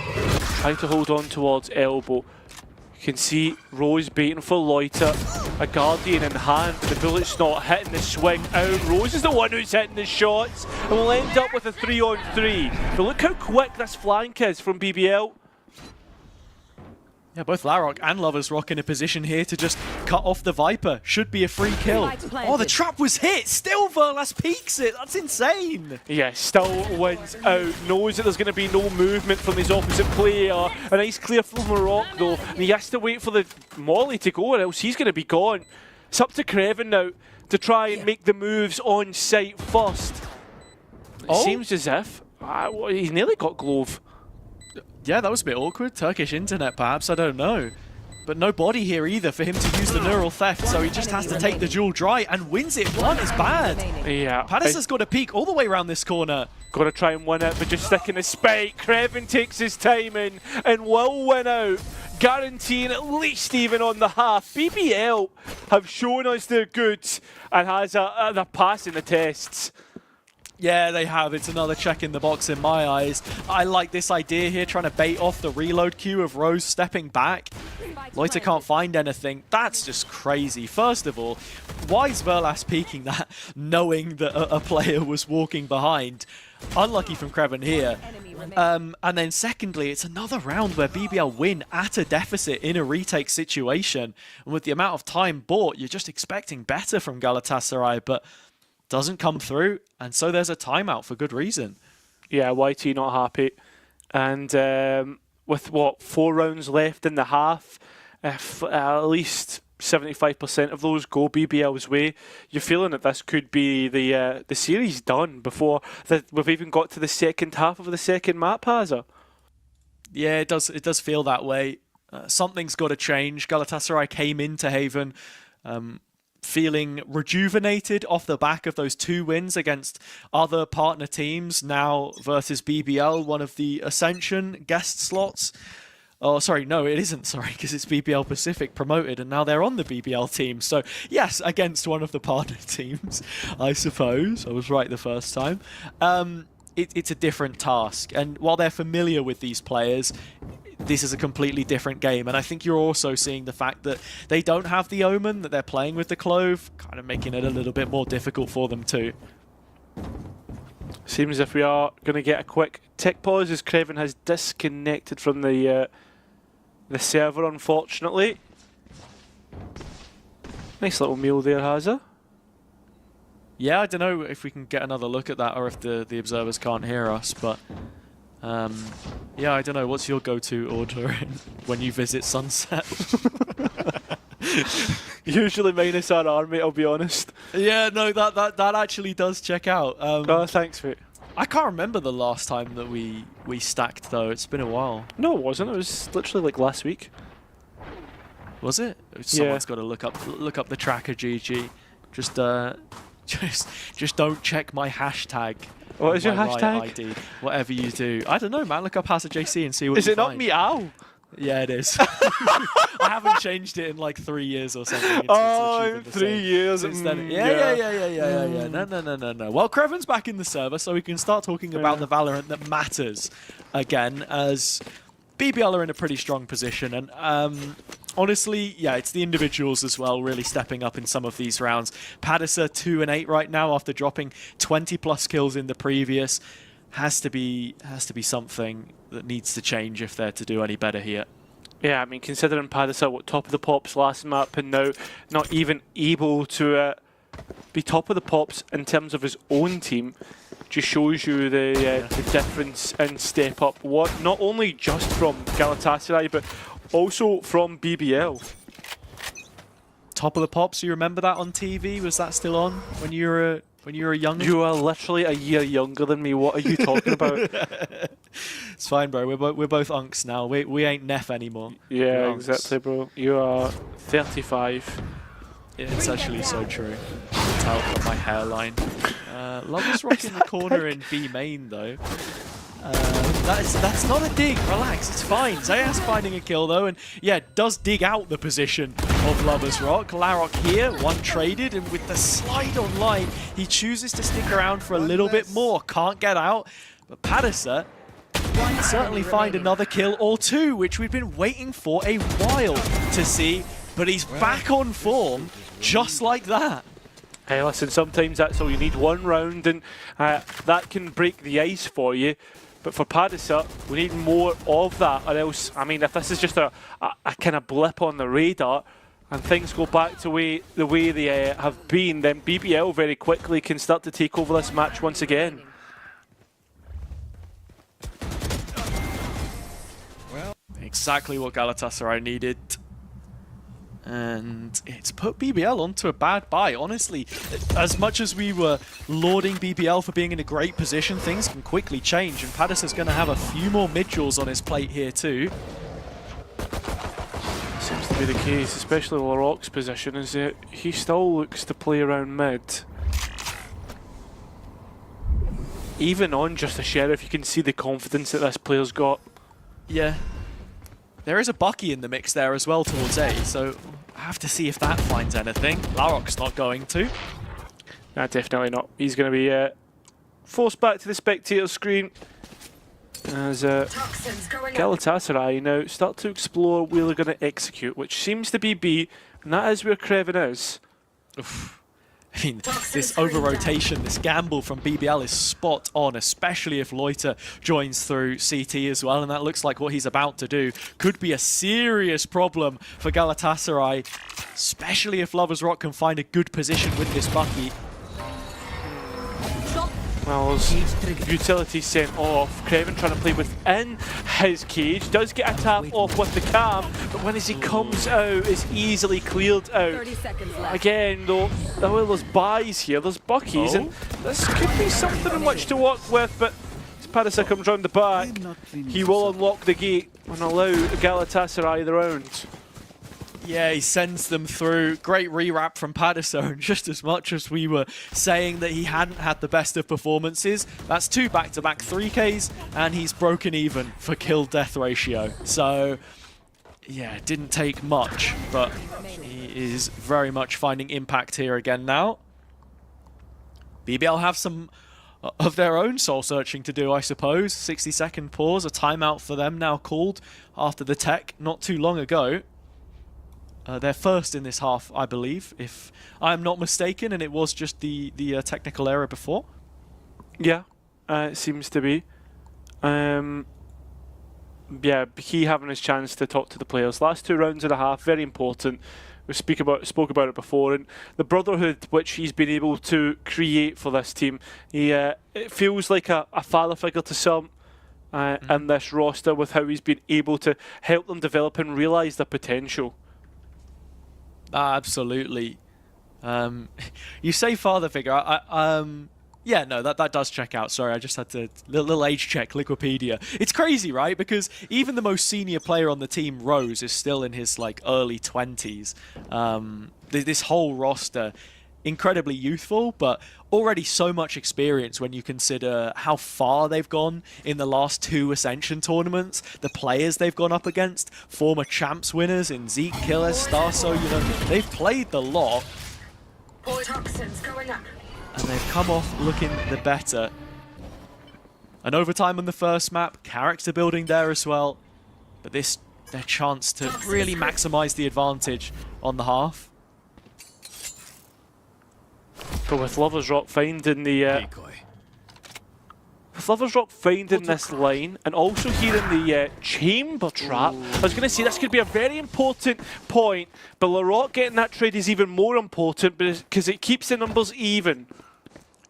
trying to hold on towards elbow. You can see Rose baiting for Loiter, a Guardian in hand. The bullet's not hitting the swing out. Rose is the one who's hitting the shots, and we'll end up with a 3-on-3. But look how quick this flank is from BBL. Yeah, both Larok and Lovers Rock in a position here to just cut off the Viper. Should be a free kill. Oh, the trap was hit! Still Verlas peeks it! That's insane! Yeah, still wins out. Knows that there's going to be no movement from his opposite player. A nice clear from Rock though. And he has to wait for the Molly to go or else he's going to be gone. It's up to Kreven now to try and make the moves on site first. It seems as if he's nearly got Glove. Yeah, that was a bit awkward. Turkish internet, perhaps. I don't know. But no body here either for him to use the neural theft, so he just has to take the duel dry and wins it. 1 is bad. Yeah. Patterson's got to peek all the way around this corner. Got to try and win it, but just sticking a spike. Kreven takes his time in and will win out, guaranteeing at least even on the half. BBL have shown us their goods and has they're passing the tests. Yeah, they have. It's another check in the box in my eyes. I like this idea here, trying to bait off the reload queue of Rose stepping back. Loiter can't find anything. That's just crazy. First of all, why is Verlas peeking that, knowing that a player was walking behind? Unlucky from Kreven here. And then secondly, it's another round where BBL win at a deficit in a retake situation. And with the amount of time bought, you're just expecting better from Galatasaray, but doesn't come through, and so there's a timeout for good reason. Yeah, YT not happy. And with, 4 rounds left in the half, if at least 75% of those go BBL's way, you're feeling that this could be the series done before we've even got to the second half of the second map, Hazza. Yeah, it does feel that way. Something's got to change. Galatasaray came into Haven feeling rejuvenated off the back of those 2 wins against other partner teams, now versus BBL, one of the Ascension guest slots. Oh, sorry, no, it isn't, sorry, because it's BBL Pacific promoted, and now they're on the BBL team. So, yes, against one of the partner teams, I suppose. I was right the first time. It's a different task, and while they're familiar with these players, this is a completely different game. And I think you're also seeing the fact that they don't have the Omen, that they're playing with the Clove, kind of making it a little bit more difficult for them too. Seems as if we are going to get a quick tick pause as Kreven has disconnected from the server, unfortunately. Nice little meal there, Hazza. Yeah, I don't know if we can get another look at that or if the observers can't hear us, but yeah, I don't know. What's your go-to order when you visit Sunset? Usually minus our army, I'll be honest. Yeah, no, that actually does check out. Oh, thanks, mate. I can't remember the last time that we stacked though. It's been a while. No, it wasn't. It was literally like last week. Was it? Someone's got to look up the tracker, GG. Just don't check my hashtag. What is your my right hashtag? ID. Whatever you do. I don't know, man. Look up HasardJC and see what Is you it not find. meow? Yeah, it is. I haven't changed it in like 3 years or something. Oh, 3 years. Since then. Yeah. No. Well, Creven's back in the server, so we can start talking about the Valorant that matters again, as BBL are in a pretty strong position. And honestly, yeah, it's the individuals as well really stepping up in some of these rounds. Padisa 2-8 right now after dropping 20+ kills in the previous. Has to be something that needs to change if they're to do any better here. Yeah, I mean, considering Padisa what top of the pops last map and now not even able to be top of the pops in terms of his own team, just shows you the difference and step up. What not only just from Galatasaray but also from BBL. Top of the pops, you remember that on TV? Was that still on when you were young? You are literally a year younger than me. What are you talking about? It's fine, bro. We're both unks now. We ain't Neff anymore. Yeah, We're unks. exactly, bro. You are 35. Yeah, it's actually so true. Tell from my hairline. Lover's Rock in the corner in B main though. That's not a dig. Relax, it's fine. Zayas finding a kill though, and yeah, does dig out the position of Lover's Rock. Larok here, one traded, and with the slide online, he chooses to stick around for a little bit more. Can't get out, but Padisa can certainly find another kill or two, which we've been waiting for a while to see. But he's back on form, just like that. Hey, listen, sometimes that's all you need, one round, and that can break the ice for you. But for Padisa, we need more of that, or else, I mean, if this is just a kind of blip on the radar, and things go back to the way they have been, then BBL very quickly can start to take over this match once again. Exactly what Galatasaray needed. And it's put BBL onto a bad buy. Honestly, as much as we were lauding BBL for being in a great position, things can quickly change. And Padisa's going to have a few more mid-jewels on his plate here too. Seems to be the case, especially Larok's position, is that he still looks to play around mid. Even on just a Sheriff, you can see the confidence that this player's got. Yeah. There is a Bucky in the mix there as well towards A, so I have to see if that finds anything. Larok's not going to. Nah, definitely not. He's going to be forced back to the spectator screen as Galatasaray now start to explore where they're going to execute, which seems to be B, and that is where Creven is. Oof. I mean, this over-rotation, this gamble from BBL is spot on, especially if Loiter joins through CT as well, and that looks like what he's about to do. Could be a serious problem for Galatasaray, especially if Lover's Rock can find a good position with this Bucky. Well, his utility sent off. Creven trying to play within his cage. Does get a tap off with the cam, but when he comes out, it's easily cleared out. 30 seconds left. Again, though, there's buys here, there's Buckies, and this could be something in which to work with, but as Padisa comes round the back, he will unlock the gate and allow Galatasaray the round. Yeah, he sends them through. Great rewrap from Padisa, and just as much as we were saying that he hadn't had the best of performances, that's 2 back-to-back 3Ks, and he's broken even for kill-death ratio. So, yeah, it didn't take much, but he is very much finding impact here again now. BBL have some of their own soul-searching to do, I suppose. 60-second pause, a timeout for them now called after the tech not too long ago. They're first in this half, I believe, if I'm not mistaken, and it was just the technical error before. Yeah, it seems to be. Yeah, he having his chance to talk to the players. Last 2 rounds and a half, very important. We spoke about it before, and the brotherhood which he's been able to create for this team. It feels like a father figure to some in this roster with how he's been able to help them develop and realise their potential. Absolutely. You say father figure. Yeah, no, that does check out. Sorry, I just had to little age check Wikipedia. It's crazy, right? Because even the most senior player on the team, Rose, is still in his like early 20s. This whole roster, incredibly youthful, but already so much experience when you consider how far they've gone in the last 2 Ascension tournaments, the players they've gone up against, former champs winners in Zeke, Killer, Starso, you know, they've played the lot. Toxins going up. And they've come off looking the better. An overtime on the first map, character building there as well. But this, their chance to really maximize the advantage on the half. But with Lovers Rock finding the with Lovers Rock finding this line and also hearing the chamber trap, I was going to say this could be a very important point, but Larocque getting that trade is even more important because it keeps the numbers even.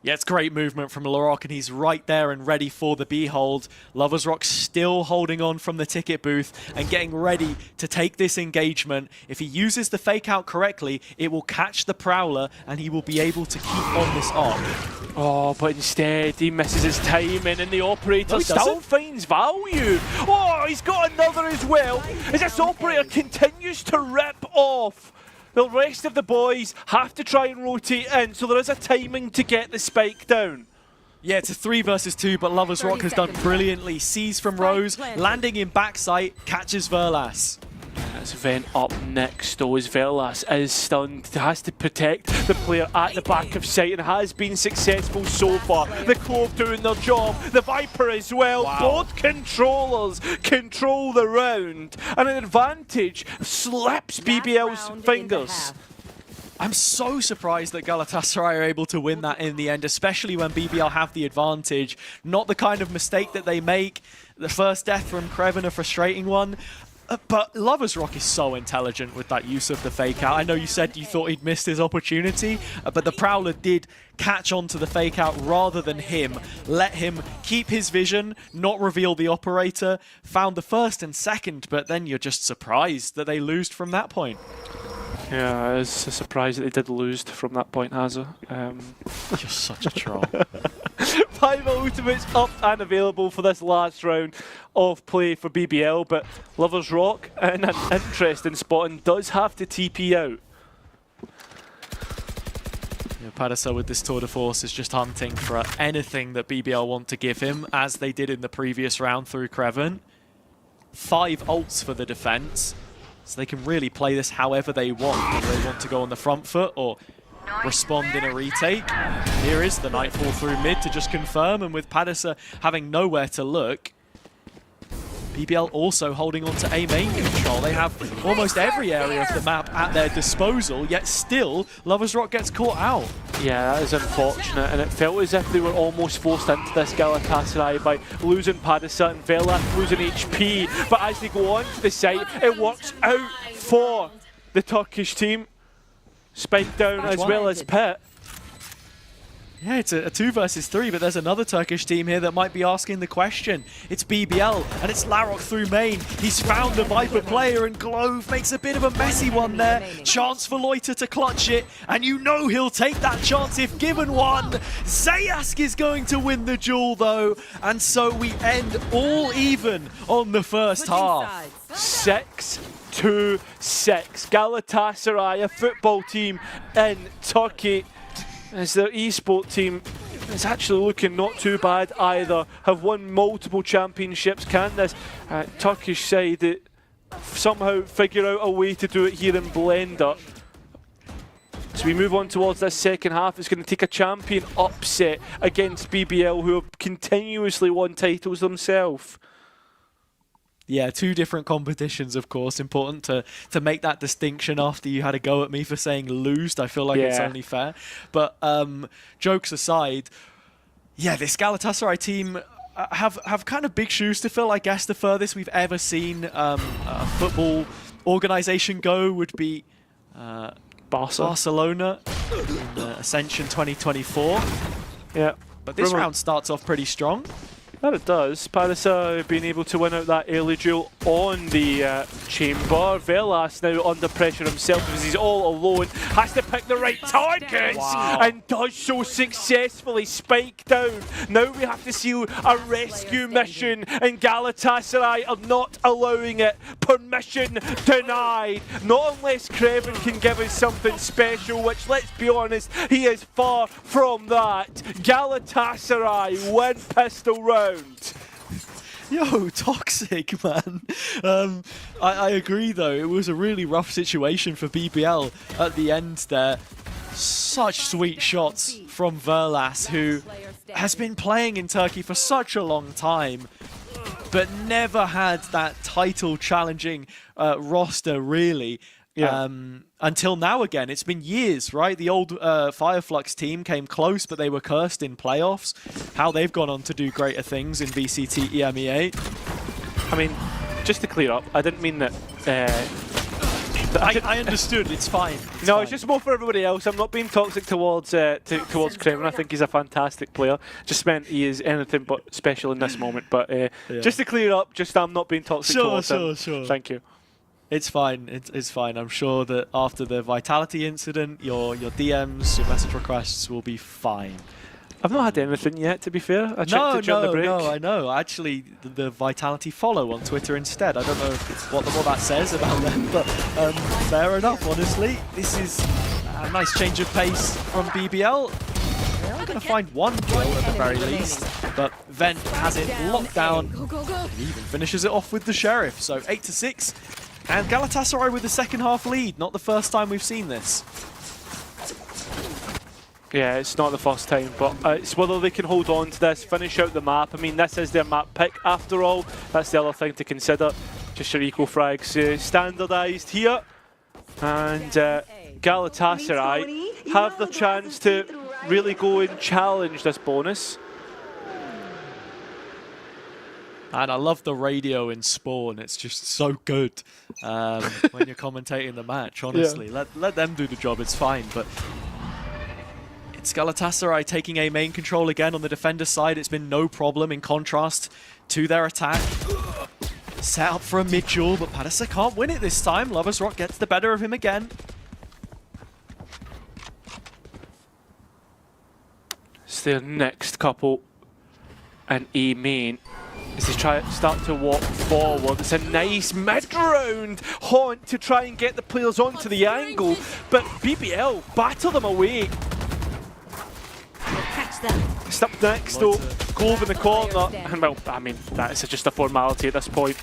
Yeah, it's great movement from Larocque, and he's right there and ready for the B-hold. Lovers Rock still holding on from the ticket booth and getting ready to take this engagement. If he uses the fake out correctly, it will catch the Prowler, and he will be able to keep on this arc. Oh, but instead he misses his timing, and the operator No, still finds value. Oh, he's got another as well, as this operator continues to rip off. The rest of the boys have to try and rotate in, so there is a timing to get the spike down. Yeah, it's a 3 versus 2, but Lovers Rock has done brilliantly. Sees from Rose, landing in backside, catches Verlas. That's Vent up next though, as Verlas is stunned, has to protect the player at the back of sight and has been successful so far. The Clove doing their job, the Viper as well. Wow. Both controllers control the round, and an advantage slips BBL's fingers. I'm so surprised that Galatasaray are able to win that in the end, especially when BBL have the advantage. Not the kind of mistake that they make. The first death from Kreven, a frustrating one. But Lovers Rock is so intelligent with that use of the fake out. I know you said you thought he'd missed his opportunity, but the Prowler did catch on to the fake out rather than him. Let him keep his vision, not reveal the operator. Found the first and second, but then you're just surprised that they lose from that point. Yeah, it's a surprise that they did lose from that point, Hazza. You're such a troll. 5 ultimates up and available for this last round of play for BBL, but Lovers Rock, in an interesting spot, and does have to TP out. Yeah, Padasa with this tour de force is just hunting for anything that BBL want to give him, as they did in the previous round through Kreven. 5 ults for the defense, so they can really play this however they want. Whether they want to go on the front foot or respond in a retake. Here is the Nightfall through mid to just confirm, and with Padasa having nowhere to look, BBL also holding on to A main control. They have almost every area of the map at their disposal, yet still Lovers Rock gets caught out. Yeah, that is unfortunate, and it felt as if they were almost forced into this Galatasaray by losing Padasa and Vela losing HP, but as they go on to the site, it works out for the Turkish team. Spike down as well as Pit. Yeah, it's a 2 versus 3, but there's another Turkish team here that might be asking the question. It's BBL, and it's Larocque through main. He's found a Viper player, and Glove makes a bit of a messy one there. Chance for Loiter to clutch it, and you know he'll take that chance if given one. Zayask is going to win the duel, though, and so we end all even on the first half. 6-2-6. Galatasaray, a football team in Turkey, as their eSport team is actually looking not too bad either. Have won multiple championships. Can this Turkish side somehow figure out a way to do it here in Blender? So we move on towards this second half. It's going to take a champion upset against BBL, who have continuously won titles themselves. Yeah, 2 different competitions, of course. Important to make that distinction after you had a go at me for saying losed. I feel like it's only fair. But jokes aside, yeah, this Galatasaray team have kind of big shoes to fill. I guess the furthest we've ever seen a football organization go would be Barcelona in Ascension 2024. Yeah. But this round starts off pretty strong. That it does. Padisa being able to win out that early duel on the chamber. Velas now under pressure himself because he's all alone. Has to pick the right targets and does so successfully. Spike down. Now we have to see a rescue mission, and Galatasaray are not allowing it. Permission denied. Not unless Kreven can give us something special, which, let's be honest, he is far from that. Galatasaray win pistol round. Yo, toxic, man. I agree, though. It was a really rough situation for BBL at the end there. Such sweet shots from Verlas, who has been playing in Turkey for such a long time, but never had that title-challenging roster, really. Yeah. Until now again. It's been years, right? The old Fireflux team came close, but they were cursed in playoffs. How they've gone on to do greater things in VCT EMEA. I mean, just to clear up, I didn't mean that... I understood, it's fine. It's just more for everybody else. I'm not being toxic towards towards Kreven. I think he's a fantastic player. Just meant he is anything but special in this moment. But just to clear up, I'm not being toxic towards him. Sure. Thank you. It's fine. It's fine. I'm sure that after the Vitality incident, your DMs, your message requests will be fine. I've not had anything yet, to be fair. I checked No, it during the break. I know. Actually, the Vitality follow on Twitter instead. I don't know what that says about them, but fair enough, honestly. This is a nice change of pace from BBL. They are going to find one kill at the very least, but Vent has it locked down. He even finishes it off with the Sheriff. So 8-6. And Galatasaray with the second half lead. Not the first time we've seen this. Yeah, it's not the first time, but it's whether they can hold on to this, finish out the map. I mean, this is their map pick after all. That's the other thing to consider. Just your eco frags standardised here. And Galatasaray have the chance to really go and challenge this bonus. And I love the radio in Spawn. It's just so good when you're commentating the match, honestly. Yeah. Let them do the job, it's fine. But it's Galatasaray taking a main control again on the defender side. It's been no problem in contrast to their attack. Set up for a mid-duel, but Padisa can't win it this time. Lover's Rock gets the better of him again. It's their next couple. And E main. As they start to walk forward. It's a nice mid-round haunt to try and get the players onto the angle, but BBL batter them away. Catch them. It's up next though, Clove in the corner, and well, I mean, that's just a formality at this point.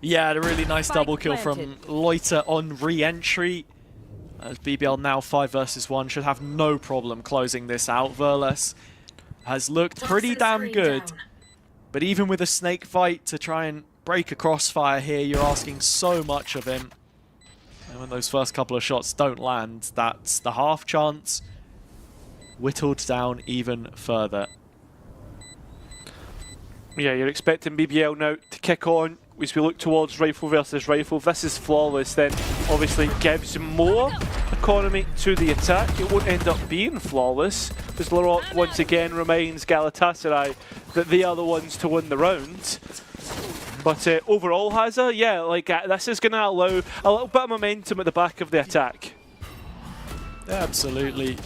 Yeah, a really nice double kill from Loiter on re-entry. As BBL now 5 versus 1, should have no problem closing this out. Verles has looked pretty damn good. But even with a snake fight to try and break a crossfire here, you're asking so much of him. And when those first couple of shots don't land, that's the half chance whittled down even further. Yeah, you're expecting BBL now to kick on as we look towards rifle versus rifle. If this is flawless, then obviously gives more economy to the attack. It won't end up being flawless, because Larocque once again reminds Galatasaray that they are the ones to win the round. But overall, Hazza, yeah, like this is going to allow a little bit of momentum at the back of the attack. Yeah, absolutely.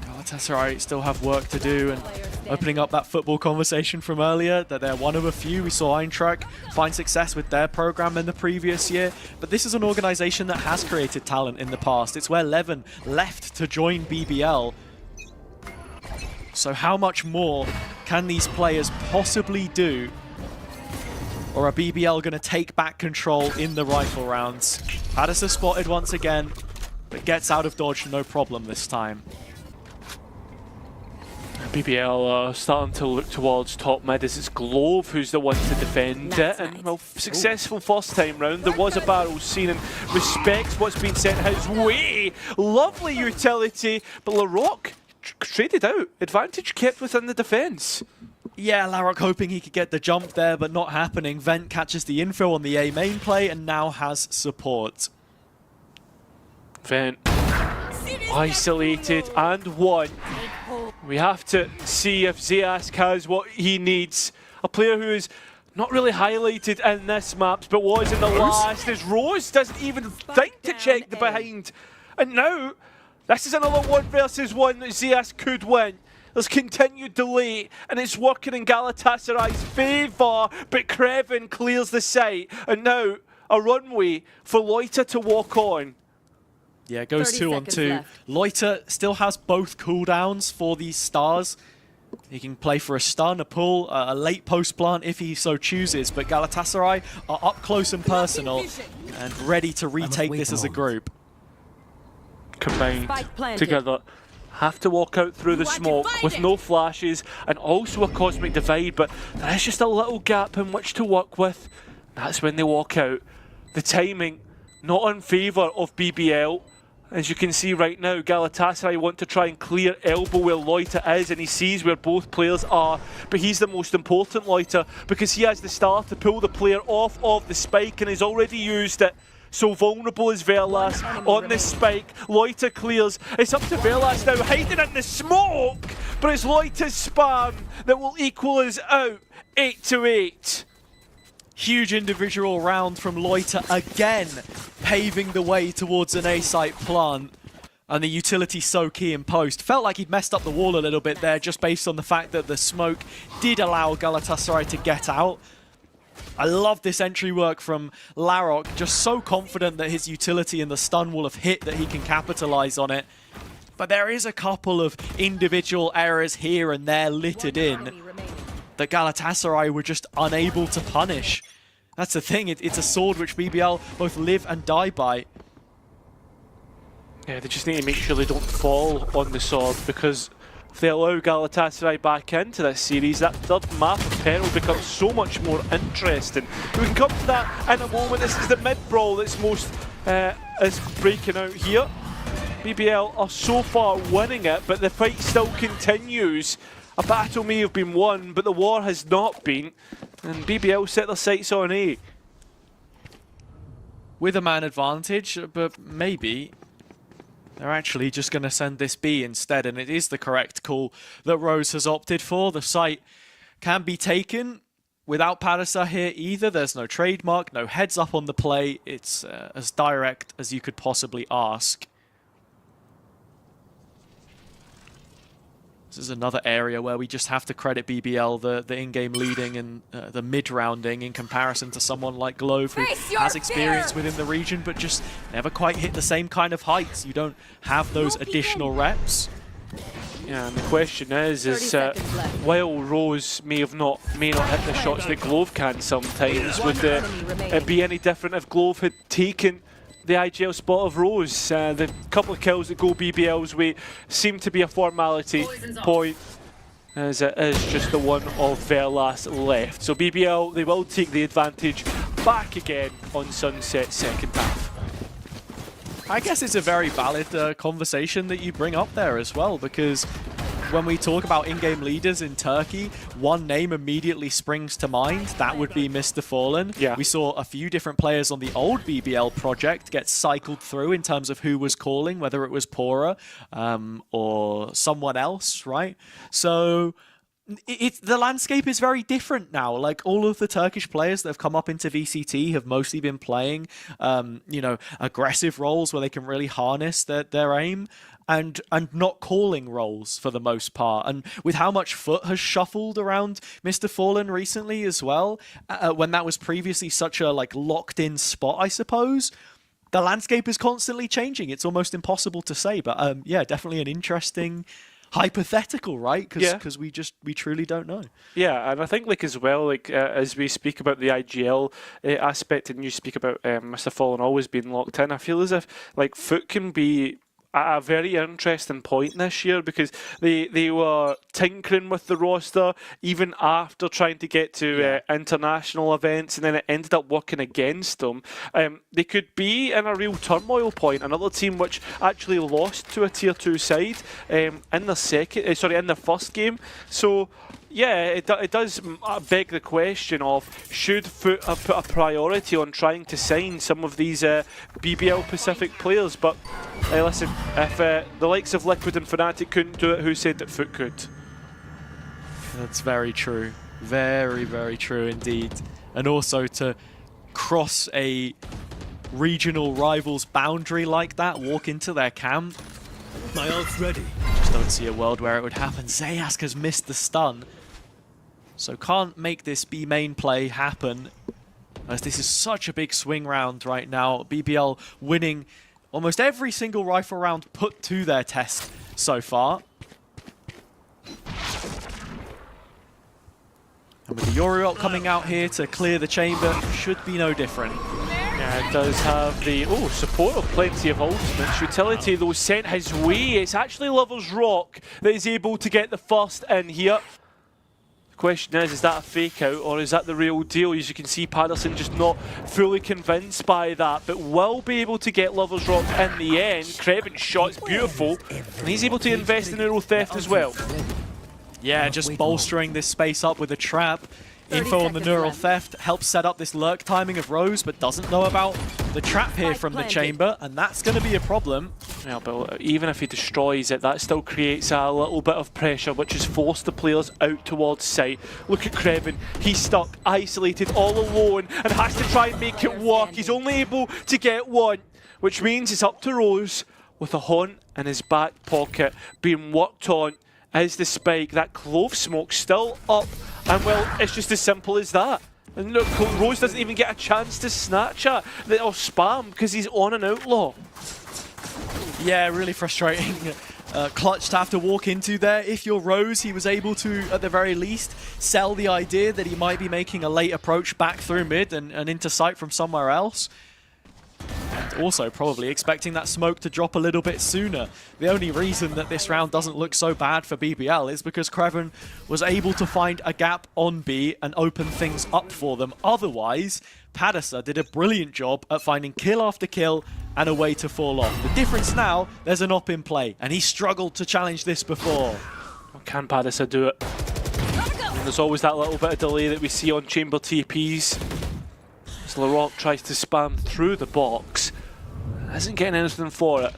Galatasaray still have work to do, and opening up that football conversation from earlier, that they're one of a few. We saw Eintracht find success with their program in the previous year, but this is an organization that has created talent in the past. It's where Levin left to join BBL. So how much more can these players possibly do? Or are BBL going to take back control in the rifle rounds? Padisa spotted once again, but gets out of dodge no problem this time. BBL are starting to look towards top mid as it's Glove who's the one to defend it. And well, successful first time round. There was a barrel seen and respects what's been sent his way. Lovely utility, but Larocque traded out. Advantage kept within the defence. Yeah, Larocque hoping he could get the jump there, but not happening. Vent catches the info on the A main play and now has support. Vent. Isolated and one. We have to see if Zayask has what he needs. A player who is not really highlighted in this map, but was in the last, as Rose doesn't even think to check the behind. And now, this is another 1 versus 1 that Zayask could win. There's continued delay, and it's working in Galatasaray's favour, but Kreven clears the site, and now a runway for Loita to walk on. Yeah, it goes 30 2 on seconds 2. left. Loiter still has both cooldowns for these stars. He can play for a stun, a pull, a late post plant if he so chooses, but Galatasaray are up close and personal and ready to retake this as a group. Combined Spike planted. together, have to walk out through the smoke with no flashes and also a cosmic divide, but there is just a little gap in which to work with. That's when they walk out. The timing not in favour of BBL. As you can see right now, Galatasaray want to try and clear elbow where Loita is, and he sees where both players are, but he's the most important Loita because he has the star to pull the player off of the spike and has already used it. So vulnerable is Verlas on the spike. Loita clears. It's up to Verlas now, hiding in the smoke, but it's Loita's spam that will equal us out 8-8. Huge individual round from Loiter again, paving the way towards an A-site plant. And the utility so key in post. Felt like he'd messed up the wall a little bit there just based on the fact that the smoke did allow Galatasaray to get out. I love this entry work from Larok, just so confident that his utility and the stun will have hit that he can capitalize on it. But there is a couple of individual errors here and there littered in that Galatasaray were just unable to punish. That's the thing, it's a sword which BBL both live and die by. Yeah, they just need to make sure they don't fall on the sword, because if they allow Galatasaray back into this series, that third map of Peril becomes so much more interesting. We can come to that in a moment. This is the mid-brawl that's most is breaking out here. BBL are so far winning it, but the fight still continues. A battle may have been won, but the war has not been. And BBL set their sights on A. With a man advantage, but maybe they're actually just going to send this B instead, and it is the correct call that Rose has opted for. The site can be taken without Padasa here either. There's no trademark, no heads up on the play. It's as direct as you could possibly ask. This is another area where we just have to credit BBL, the in-game leading and the mid-rounding in comparison to someone like Glove, who has experience within the region but just never quite hit the same kind of heights. You don't have those additional reps. Yeah, and the question is while Rose may not hit the shots that Glove can sometimes, would it be any different if Glove had taken the IGL spot of Rose? The couple of kills that go BBL's way seem to be a formality point, as it is just the one of Verlas left. So BBL, they will take the advantage back again on Sunset second half. I guess it's a very valid conversation that you bring up there as well, because when we talk about in-game leaders in Turkey, one name immediately springs to mind. That would be Mr. Fallen. Yeah. We saw a few different players on the old BBL project get cycled through in terms of who was calling, whether it was Pora or someone else, right? So the landscape is very different now. Like, all of the Turkish players that have come up into VCT have mostly been playing, you know, aggressive roles where they can really harness their aim. And not calling roles for the most part. And with how much Foot has shuffled around Mr. Fallen recently as well, when that was previously such a locked-in spot, I suppose, the landscape is constantly changing. It's almost impossible to say, but yeah, definitely an interesting hypothetical, right? Because we truly don't know. Yeah, and I think as well, as we speak about the IGL aspect, and you speak about Mr. Fallen always being locked in, I feel as if Foot can be at a very interesting point this year, because they were tinkering with the roster even after trying to get to international events, and then it ended up working against them. They could be in a real turmoil point. Another team which actually lost to a tier 2 side in their first game. So yeah, it does beg the question of should Foot have put a priority on trying to sign some of these BBL Pacific players, but hey, listen, if the likes of Liquid and Fnatic couldn't do it, who said that Foot could? That's very true. Very, very true indeed. And also to cross a regional rival's boundary like that, walk into their camp. My ult's ready. Just don't see a world where it would happen. Zayask has missed the stun, so can't make this B main play happen, as this is such a big swing round right now. BBL winning almost every single rifle round put to their test so far. And with the Yori ult coming out here to clear the chamber, should be no different. Yeah, it does have the support of plenty of ultimates. Utility though sent his way. It's actually Lover's Rock that is able to get the first in here. The question is that a fake out or is that the real deal? As you can see, Patterson just not fully convinced by that, but will be able to get Lover's Rock in the end. Kreven's shot's beautiful, and he's able to invest in Neural Theft as well. Yeah, just bolstering this space up with a trap. Info on the Neural Theft helps set up this lurk timing of Rose, but doesn't know about the trap here from the chamber, and that's going to be a problem. Yeah, but even if he destroys it, that still creates a little bit of pressure, which has forced the players out towards site. Look at Kreven, he's stuck, isolated, all alone, and has to try and make it work. He's only able to get one, which means it's up to Rose with a haunt in his back pocket, being worked on. Is the spike, that clove smoke still up, and well, it's just as simple as that. And look, Rose doesn't even get a chance to snatch it or spam because he's on an outlaw. Yeah, really frustrating. Clutch to have to walk into there. If you're Rose, he was able to, at the very least, sell the idea that he might be making a late approach back through mid and into sight from somewhere else. And also probably expecting that smoke to drop a little bit sooner. The only reason that this round doesn't look so bad for BBL is because Kreven was able to find a gap on B and open things up for them. Otherwise, Patterson did a brilliant job at finding kill after kill and a way to fall off. The difference now, there's an op in play, and he struggled to challenge this before. Can Patterson do it? And there's always that little bit of delay that we see on chamber TPs. As LaRock tries to spam through the box, isn't getting anything for it.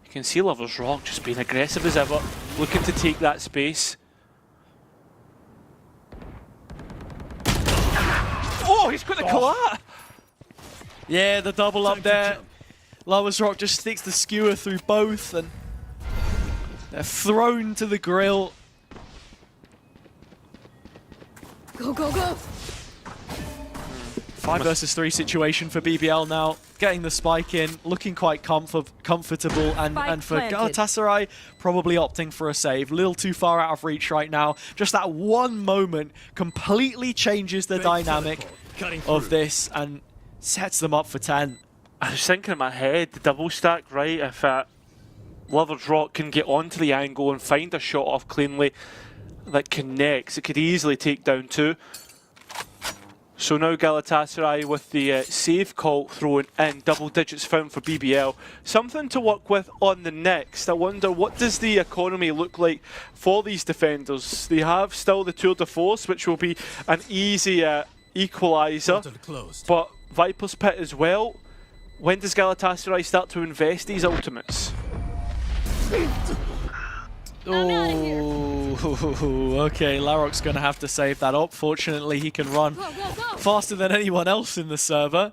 You can see Lover's Rock just being aggressive as ever, looking to take that space. Oh, he's got the collat! Yeah, the double up there. Lover's Rock just sticks the skewer through both, and they're thrown to the grill. Go, go, go! 5 versus 3 situation for BBL now. Getting the spike in, looking quite comfortable, and for Galatasaray, probably opting for a save. A little too far out of reach right now. Just that one moment completely changes the dynamic of this and sets them up for 10. I was thinking in my head, the double stack, right? If Lover's Rock can get onto the angle and find a shot off cleanly that connects, it could easily take down 2. So now Galatasaray with the save call thrown in, double digits found for BBL. Something to work with on the next. I wonder, what does the economy look like for these defenders? They have still the Tour de Force, which will be an easy equaliser. But Viper's Pit as well. When does Galatasaray start to invest these ultimates? Oh, okay, Larok's going to have to save that up. Fortunately, he can run faster than anyone else in the server.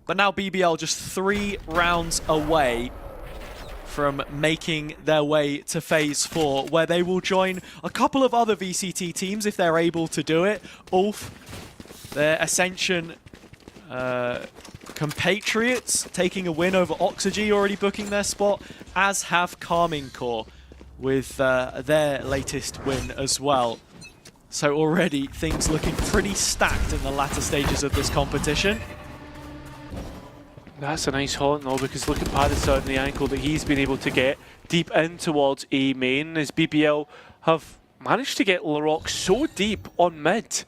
But now BBL just 3 rounds away from making their way to Phase 4, where they will join a couple of other VCT teams if they're able to do it. Ulf, their Ascension compatriots, taking a win over Oxygy, already booking their spot, as have Calming Core with their latest win as well. So already things looking pretty stacked in the latter stages of this competition. That's a nice haunt though, because look at Patterson and the ankle that he's been able to get deep in towards A main, as BBL have managed to get LaRock so deep on mid.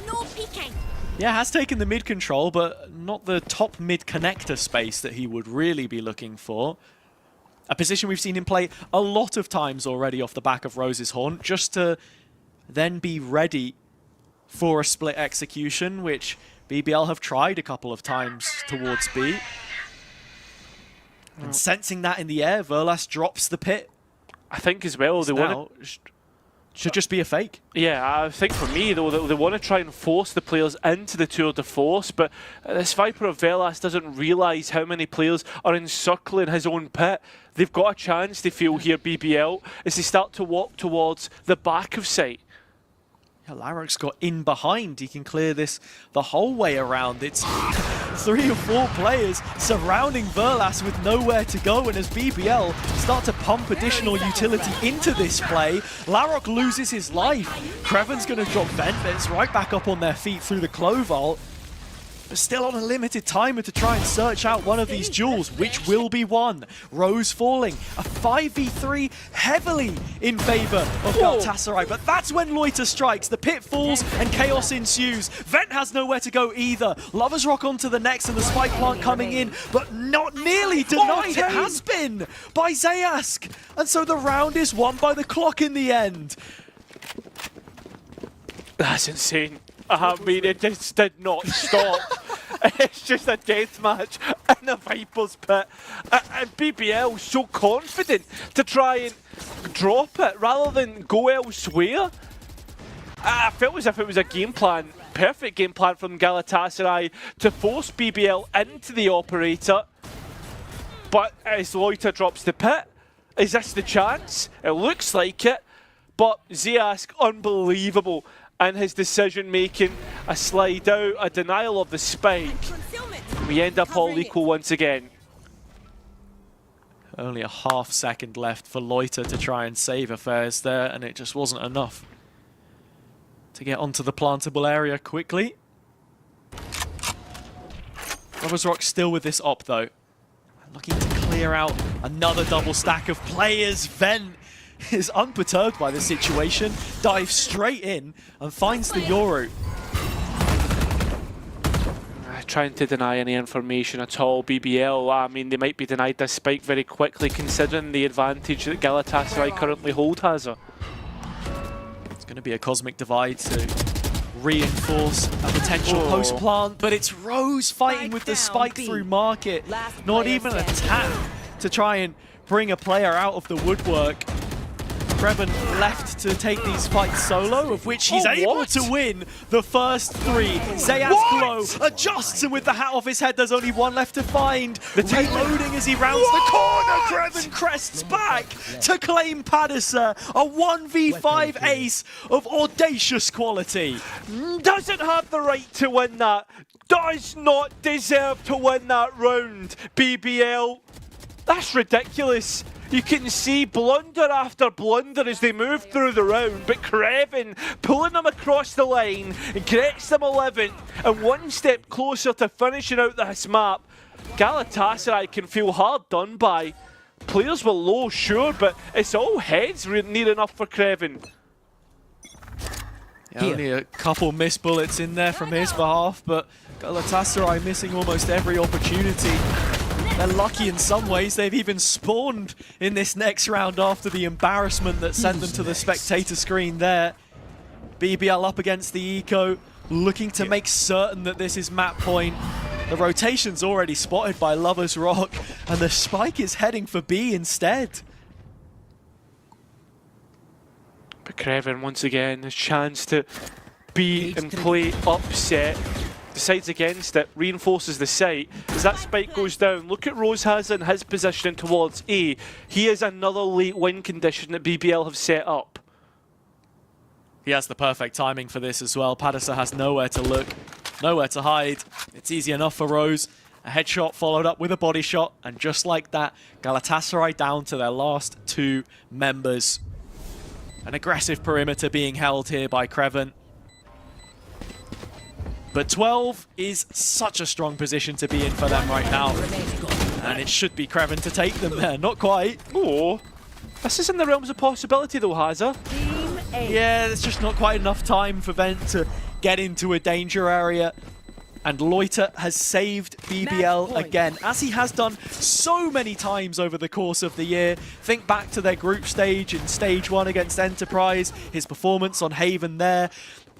No peeking! Yeah, has taken the mid control, but not the top mid connector space that he would really be looking for. A position we've seen him play a lot of times already off the back of Rose's Haunt, just to then be ready for a split execution, which BBL have tried a couple of times towards B. And sensing that in the air, Verlas drops the pit. I think as well, they want to... Should just be a fake. Yeah, I think for me, though, they want to try and force the players into the tour de force, but this Viper of Velas doesn't realise how many players are encircling his own pit. They've got a chance, they feel here, BBL, as they start to walk towards the back of site. Yeah, Larok's got in behind. He can clear this the whole way around. It's 3 or 4 players surrounding Verlas with nowhere to go, and as BBL start to pump additional utility into this play, Larok loses his life. Creven's going to drop Vent, but it's right back up on their feet through the Clovalt. But still on a limited timer to try and search out one of these jewels, which will be one. Rose falling, a 5v3 heavily in favor of Galatasaray, but that's when Loiter strikes, the pit falls and chaos ensues. Vent has nowhere to go either. Lovers Rock onto the next and the spike plant coming in, but not nearly denied. It has been by Zayask. And so the round is won by the clock in the end. That's insane. I mean, it just did not stop. It's just a death match in a Viper's pit. And BBL so confident to try and drop it rather than go elsewhere. I felt as if it was a game plan, perfect game plan from Galatasaray to force BBL into the operator. But as Loiter drops the pit, is this the chance? It looks like it. But Zayask, unbelievable. And his decision making, a slide out, a denial of the spike. We end up all equal once again. Only a half second left for Loiter to try and save affairs there, and it just wasn't enough to get onto the plantable area quickly. Lovers Rock still with this op though. Looking to clear out another double stack of players. Vent is unperturbed by the situation, dives straight in and finds the Yoru. Trying to deny any information at all, BBL. I mean, they might be denied this spike very quickly considering the advantage that Galatasaray currently hold, Hazza. It's going to be a cosmic divide to reinforce a potential post plant, but it's Rose fighting with the spike through market. Not even a tap to try and bring a player out of the woodwork. Creven left to take these fights solo, of which he's able to win the first 3. Zayask Glow adjusts, and with the hat off his head, there's only one left to find. Reloading as he rounds the corner. Creven crests back to claim Padisa, a 1v5 ace of audacious quality. Doesn't have the right to win that. Does not deserve to win that round, BBL. That's ridiculous. You can see blunder after blunder as they move through the round, but Creven pulling them across the line gets them 11th and one step closer to finishing out this map. Galatasaray can feel hard done by. Players were low, sure, but it's all heads near enough for Creven. Yeah, only a couple missed bullets in there from his behalf, but Galatasaray missing almost every opportunity. They're lucky in some ways. They've even spawned in this next round after the embarrassment that sent them to the spectator screen there. BBL up against the eco, looking to make certain that this is map point. The rotation's already spotted by Lovers Rock, and the spike is heading for B instead. But Creven, once again, his chance to be and play upset. Decides against it, reinforces the site. As that spike goes down, look at Rose has in his positioning towards A. He is another late win condition that BBL have set up. He has the perfect timing for this as well. Padisa has nowhere to look, nowhere to hide. It's easy enough for Rose. A headshot followed up with a body shot, and just like that, Galatasaray down to their last 2 members. An aggressive perimeter being held here by Creven. But 12 is such a strong position to be in for them right now. And it should be Creven to take them there. Not quite. Oh, this is in the realms of possibility though, Hazza. Yeah, there's just not quite enough time for Vent to get into a danger area. And Loiter has saved BBL Match point. again, as he has done so many times over the course of the year. Think back to their group stage in Stage 1 against Enterprise, his performance on Haven there,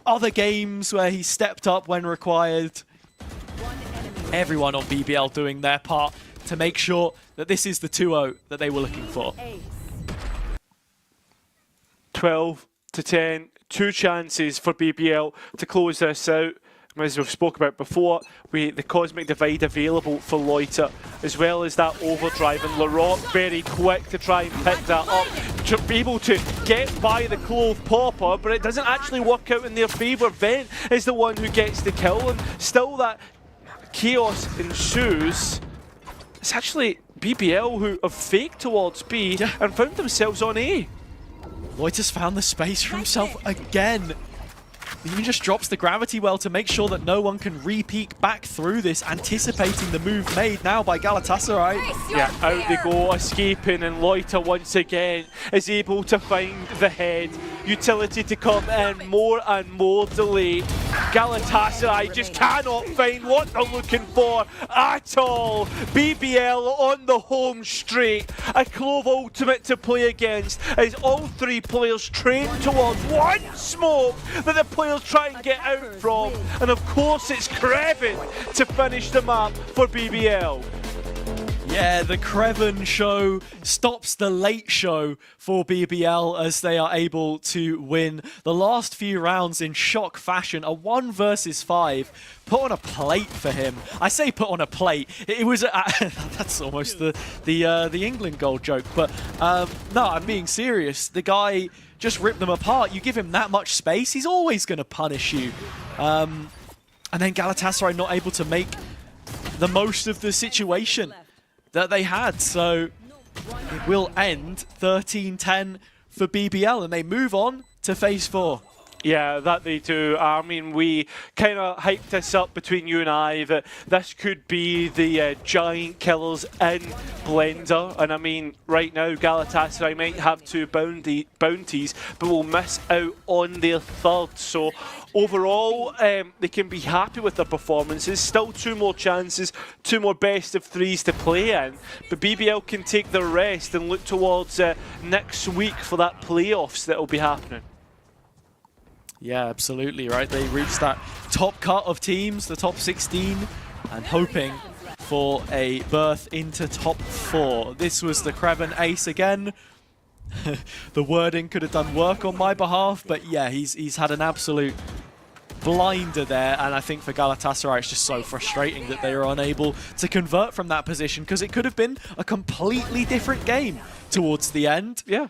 other games where he stepped up when required. Everyone on BBL doing their part to make sure that this is the 2-0 that they were looking for. 12 to 10, 2 chances for BBL to close this out. As we've spoke about before, the Cosmic Divide available for Loiter, as well as that overdrive, and Larocque very quick to try and pick that up, to be able to get by the Clove Popper, but it doesn't actually work out in their favour. Vent is the one who gets the kill, and still that chaos ensues. It's actually BBL who have faked towards B and found themselves on A. Loiter's found the space for himself again. He even just drops the gravity well to make sure that no one can re-peek back through this, anticipating the move made now by Galatasaray. Yeah, out they go, escaping, and Loiter once again is able to find the head. Utility to come in, more and more delay. Galatasaray just cannot find what they're looking for at all. BBL on the home straight. A Clove ultimate to play against as all 3 players train towards one smoke that the players try and get out from. And of course it's Kreven to finish the map for BBL. Yeah, the Kreven show stops the late show for BBL as they are able to win the last few rounds in shock fashion. A 1 versus 5 put on a plate for him. I say put on a plate. It was that's almost the England goal joke, but no, I'm being serious. The guy just ripped them apart. You give him that much space, he's always going to punish you. And then Galatasaray not able to make the most of the situation that they had, so it will end 13-10 for BBL, and they move on to Phase 4. Yeah, that they do. I mean, we kind of hyped this up between you and I that this could be the giant killers in Blender. And I mean, right now, Galatasaray might have 2 bounties, but will miss out on their 3rd. So overall, they can be happy with their performances. Still 2 more chances, 2 more best of 3s to play in. But BBL can take the rest and look towards next week for that playoffs that will be happening. Yeah, absolutely, right? They reached that top cut of teams, the top 16, and hoping for a berth into top 4. This was the Kreven ace again. The wording could have done work on my behalf, but yeah, he's had an absolute blinder there, and I think for Galatasaray it's just so frustrating that they are unable to convert from that position, because it could have been a completely different game towards the end. Yeah.